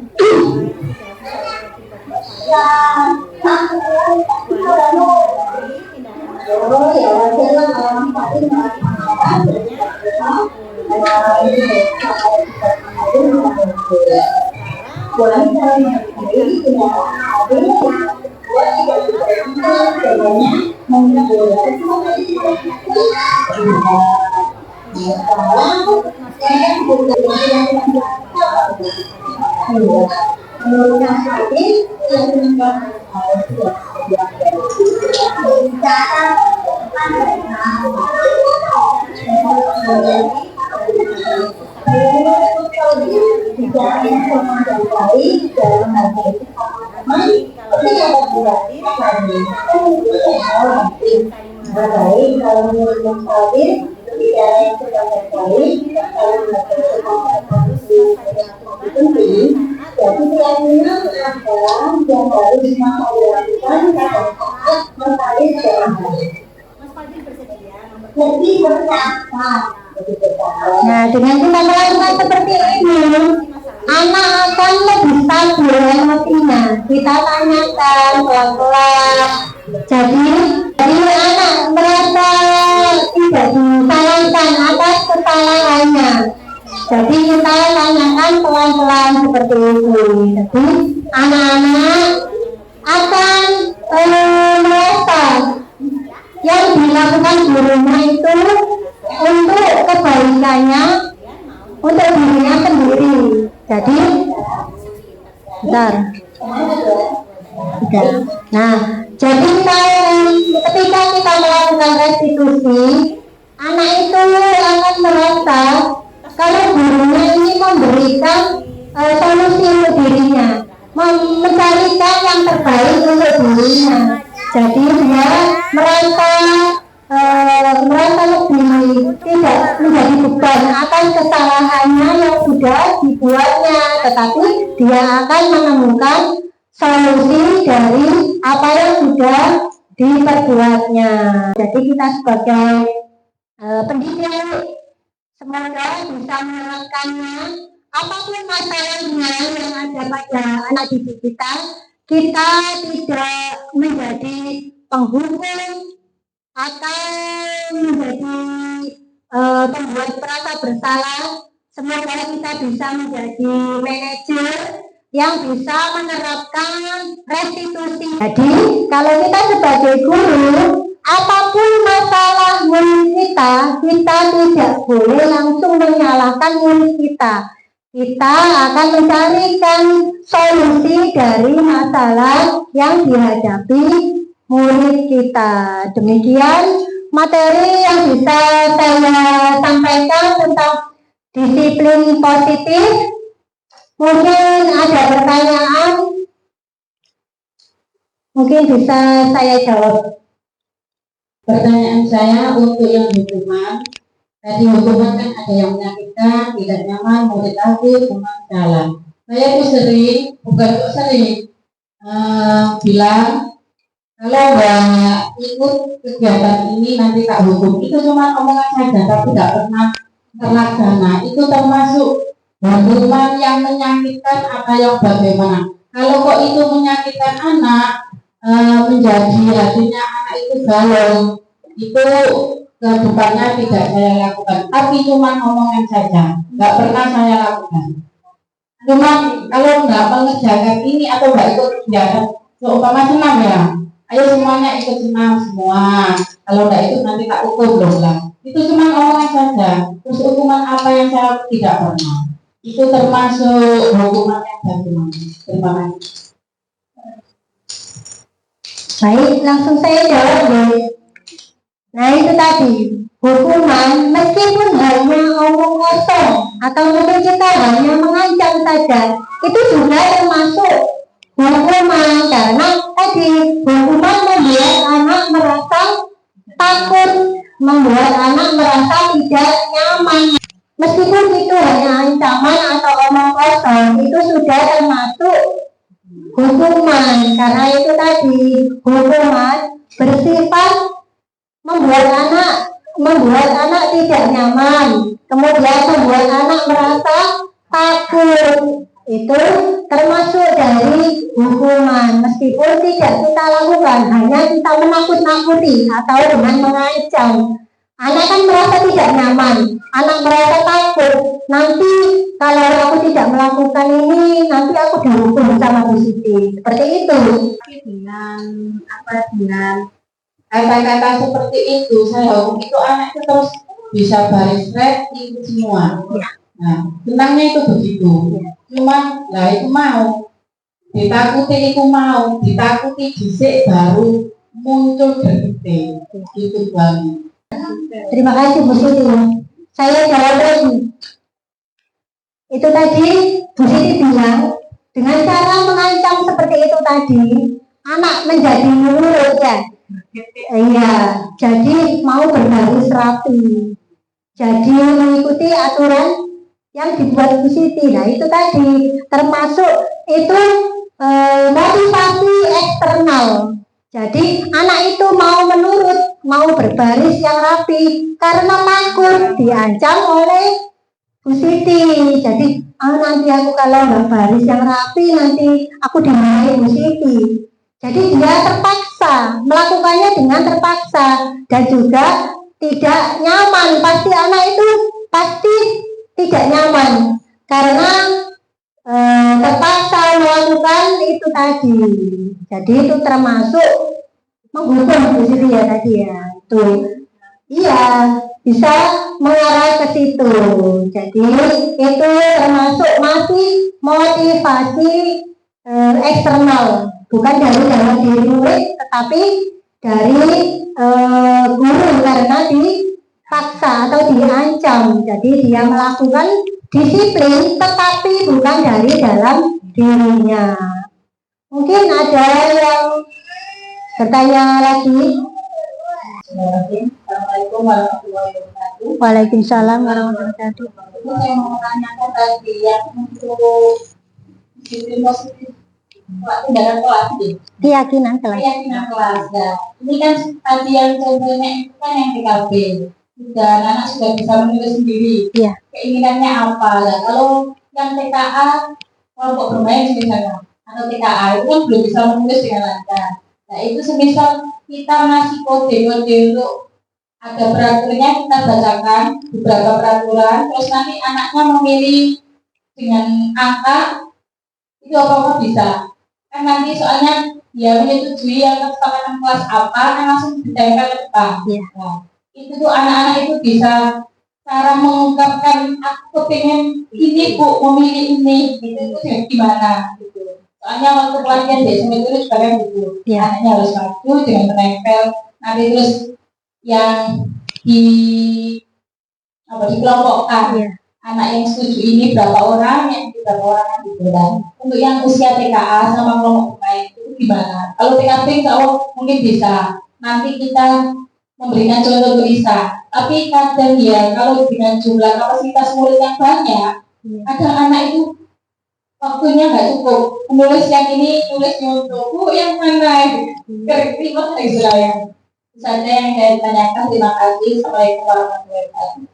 Nah, dengan kita melakukan seperti ini, anak akan lebih stabil emosinya. Kita tanyakan pelan-pelan. Jadi anak merasa tidak disalahkan atas kesalahannya. Jadi kita tanyakan pelan-pelan seperti itu. Jadi anak-anak akan merasa yang dilakukan gurunya itu untuk kebaikannya, untuk dirinya sendiri. Jadi, bentar. Nah, jadi ketika kita melakukan restitusi, anak itu akan merasa kalau gurunya ini memberikan solusi untuk dirinya, mencarikan yang terbaik untuk dirinya. Jadi dia merasa lebih tidak menjadi beban akan kesalahannya yang sudah dibuatnya, tetapi dia akan menemukan solusi dari apa yang sudah diperbuatnya. Jadi kita sebagai pendidik semoga bisa menekannya apapun masalahnya yang ada pada anak didik kita tidak menjadi penghukum atau menjadi pembuat merasa bersalah. Semoga kita bisa menjadi manajer yang bisa menerapkan restitusi. Jadi kalau kita sebagai guru, apapun masalah murid kita tidak boleh langsung menyalahkan murid kita. Kita akan mencarikan solusi dari masalah yang dihadapi murid kita. Demikian materi yang bisa saya sampaikan tentang disiplin positif. Mungkin ada pertanyaan, mungkin bisa saya jawab. Pertanyaan saya untuk yang hukuman, tadi hukuman kan ada yang menyakitkan, tidak nyaman, murid takut, salah. Saya tuh sering, bukan kok sering, bilang kalau nggak ikut kegiatan ini nanti tak hukum. Itu cuma omongan saja, tapi tidak pernah terlaksana. Itu termasuk hukuman yang menyakitkan atau yang bagaimana? Kalau kok itu menyakitkan anak, menjadi hatinya anak itu galau, itu ke depannya tidak saya lakukan, tapi cuma omongan saja, nggak pernah saya lakukan. Cuma kalau nggak mengerjakan ini atau nggak ikut kegiatan, seumpama senam ya, ayo semuanya ikut senam semua. Kalau nggak ikut nanti tak hukum loh lah. Itu cuma omongan saja. Terus hukuman apa yang saya tidak pernah. Itu termasuk hukuman yang bagaimana. Terima kasih. Baik, langsung saya jawab deh. Nah itu tadi, hukuman meskipun hanya omong kosong atau mungkin kita hanya mengancam saja, itu juga termasuk hukuman, karena tadi hukuman membuat anak merasa takut, membuat anak merasa tidak nyaman. Meskipun itu hanya ancaman atau omong kosong, itu sudah termasuk hukuman, karena itu tadi hukuman bersifat membuat anak tidak nyaman, kemudian membuat anak merasa takut. Itu termasuk dari hukuman, meskipun tidak kita lakukan, hanya kita menakut-nakuti atau dengan mengancam. Anak kan merasa tidak nyaman, anak merasa takut, nanti kalau aku tidak melakukan ini, nanti aku dihukum sama Bu Siti. Seperti itu. Dengan kata-kata seperti itu, saya hukum itu anak itu terus bisa baris red itu semua. Ya. Nah, tenangnya itu begitu. Cuman lah itu mau ditakuti, itu mau ditakuti disik baru muncul detik itu banget. Terima kasih Bu Siti. Saya jawab lagi. Itu tadi Bu Siti bilang dengan cara mengancam seperti itu tadi, anak menjadi nurut ya. Iya, jadi mau berbaris rapi. Jadi mengikuti aturan yang dibuat Bu Siti. Nah itu tadi termasuk itu motivasi eksternal. Jadi anak itu mau menurut, mau berbaris yang rapi karena takut diancam oleh Bu Siti. Jadi nanti aku kalau nggak baris yang rapi nanti aku dimarahi Bu Siti. Jadi dia terpaksa melakukannya dengan terpaksa dan juga tidak nyaman. Pasti anak itu pasti tidak nyaman karena terpaksa melakukan itu tadi. Jadi itu termasuk menghukum Bu Siti ya tadi ya. Itu iya bisa mengarah ke situ. Jadi itu termasuk masih motivasi eksternal, bukan dari dalam diri murid, tetapi dari guru karena dipaksa atau diancam. Jadi dia melakukan disiplin, tetapi bukan dari dalam dirinya. Mungkin ada yang bertanya lagi? Assalamualaikum warahmatullahi wabarakatuh. Waalaikumsalam warahmatullahi wabarakatuh. Saya mau menanyakan tadi yang untuk disiplin positif tindakan kelas nih. Keyakinan kelas. Keyakinan kelas. Ya. Ini kan tadi yang contohnya itu kan yang TKB. Dan anak sudah bisa menulis sendiri. Iya. Keinginannya apa? Nah, kalau yang TKA kelompok bermain misalnya atau TKA itu kan belum bisa menulis dengan lancar. Nah itu semisal kita ngasih kode-kode untuk ada peraturannya, kita bacakan beberapa peraturan, terus nanti anaknya memilih dengan angka, itu apa-apa bisa. Kan nanti soalnya dia menyetujui yang kesepakatan kelas apa, kan langsung ditempel ke depan. Iya. Nah, itu tuh anak-anak itu bisa cara mengungkapkan aku pengen ini Bu, memilih ini, gitu itu gimana gitu. Soalnya waktu pelatihan di SMA itu juga kan gitu. Ya. Anaknya harus maju dengan menempel, nanti terus yang dikelompokkan. Ya. Anak yang setuju ini berapa orang, yang berapa orang kan gitu kan. Untuk yang usia TKA sama kelompok lain itu gimana? Kalau TKB insya Allah mungkin bisa. Nanti kita memberikan contoh bisa. Tapi kadang ya kalau dengan jumlah kapasitas murid yang banyak, kadang anak itu waktunya nggak cukup. Menulis yang ini, nulis untuk yang mana? Terima kasih saya. Saja yang saya tanyakan. Terima kasih. Assalamualaikum warahmatullahi wabarakatuh.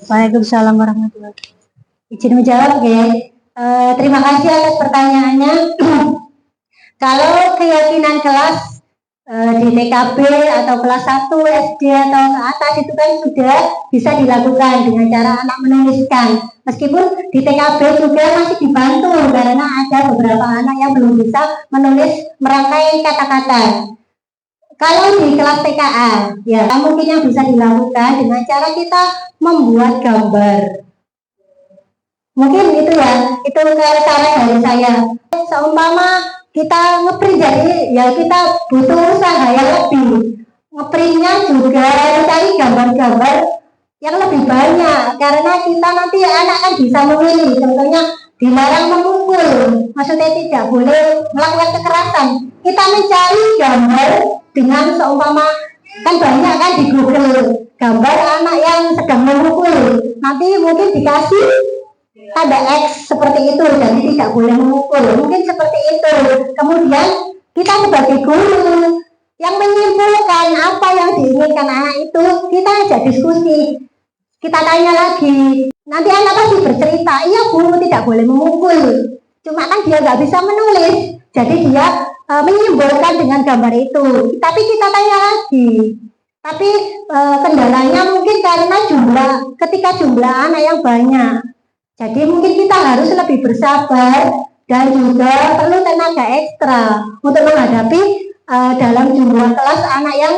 Waalaikumsalam warahmatullahi wabarakatuh. Izin menjawab ya. Terima kasih atas pertanyaannya. Kalau keyakinan kelas di TKB atau kelas 1 SD atau ke atas itu kan sudah bisa dilakukan dengan cara anak menuliskan. Meskipun di TKB juga masih dibantu karena ada beberapa anak yang belum bisa menulis merangkai kata-kata. Kalau di kelas TKA, ya mungkin yang bisa dilakukan dengan cara kita membuat gambar. Mungkin itu ya, itu saran dari saya. Seumpama kita ngeprint, jadi ya kita butuh usaha yang lebih. Ngeprintnya juga cari gambar-gambar yang lebih banyak, karena kita nanti anak kan bisa memilih. Contohnya dilarang memukul, maksudnya tidak boleh melakukan kekerasan. Kita mencari gambar dengan seumpama, kan banyak kan di Google gambar anak yang sedang memukul, nanti mungkin dikasih tanda X seperti itu, jadi tidak boleh memukul, mungkin seperti itu. Kemudian kita sebagai guru yang menyimpulkan apa yang diinginkan anak itu, kita ajak diskusi, kita tanya lagi, nanti anak pasti bercerita, iya Bu, tidak boleh memukul, cuma kan dia nggak bisa menulis, jadi dia menyimpulkan dengan gambar itu. Tapi kita tanya lagi, tapi kendalanya mungkin karena ketika jumlah anak yang banyak, jadi mungkin kita harus lebih bersabar dan juga perlu tenaga ekstra untuk menghadapi dalam jumlah kelas anak yang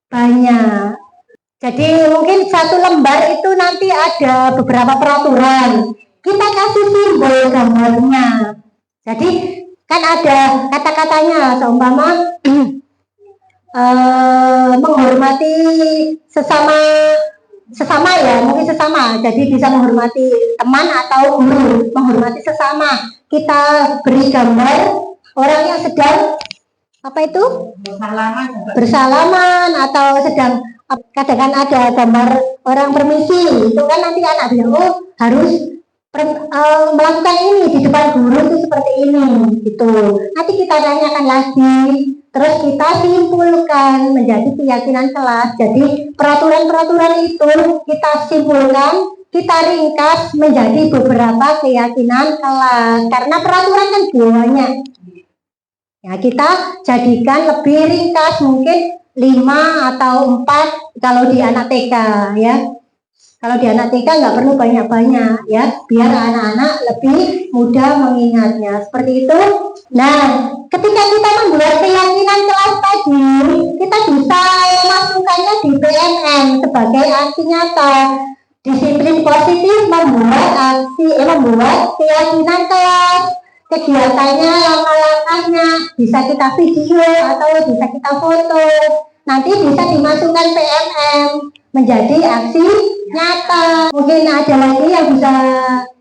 banyak. Jadi mungkin satu lembar itu nanti ada beberapa peraturan, kita kasih simbol gambarnya. Jadi kan ada kata-katanya, seumpama menghormati sesama ya, mungkin sesama, jadi bisa menghormati teman atau guru, menghormati sesama. Kita beri gambar orang yang sedang apa itu bersalaman atau sedang, kadang ada gambar orang permisi, itu kan nanti anak bilang, oh harus melakukan ini di depan guru itu seperti ini gitu. Nanti kita tanyakan lagi, terus kita simpulkan menjadi keyakinan kelas. Jadi peraturan-peraturan itu kita simpulkan, kita ringkas menjadi beberapa keyakinan kelas, karena peraturan kan banyak ya, kita jadikan lebih ringkas, mungkin 5 atau 4 kalau di anak TK ya. Kalau di anak TK nggak perlu banyak-banyak ya, biar anak-anak lebih mudah mengingatnya, seperti itu. Nah, ketika kita membuat keyakinan kelas tadi, kita bisa masukkannya di PNM sebagai aksi nyata. Disiplin positif membuat keyakinan kelas, kegiatannya, langkah-langkahnya, bisa kita video atau bisa kita foto. Nanti bisa dimasukkan PNM menjadi aksi nyata. Mungkin ada lagi yang bisa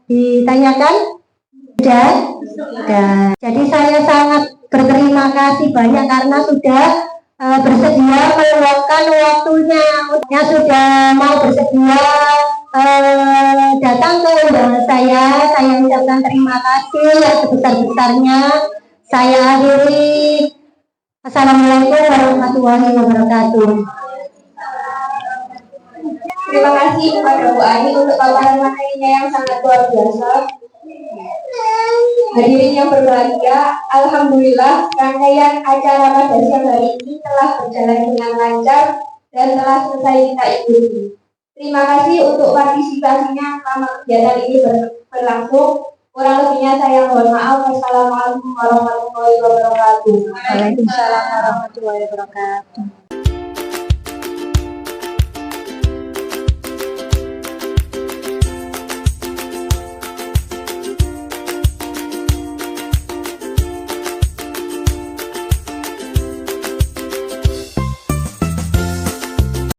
ditanyakan? Sudah? Jadi saya sangat berterima kasih banyak karena sudah bersedia meluangkan waktunya, yang sudah mau bersedia datang ke undangan saya ucapkan terima kasih yang sebesar-besarnya. Saya akhiri. Assalamualaikum warahmatullahi wabarakatuh. Terima kasih kepada Bu Ani untuk paparan materinya yang sangat luar biasa. Hadirin yang berbahagia, alhamdulillah rangkaian acara pada siang hari ini telah berjalan dengan lancar dan telah selesai kita ikuti. Terima kasih untuk partisipasinya selama kegiatan ini berlangsung. Kurang lebihnya saya mohon maaf. Wassalamualaikum warahmatullahi wabarakatuh. Waalaikumsalam warahmatullahi wabarakatuh.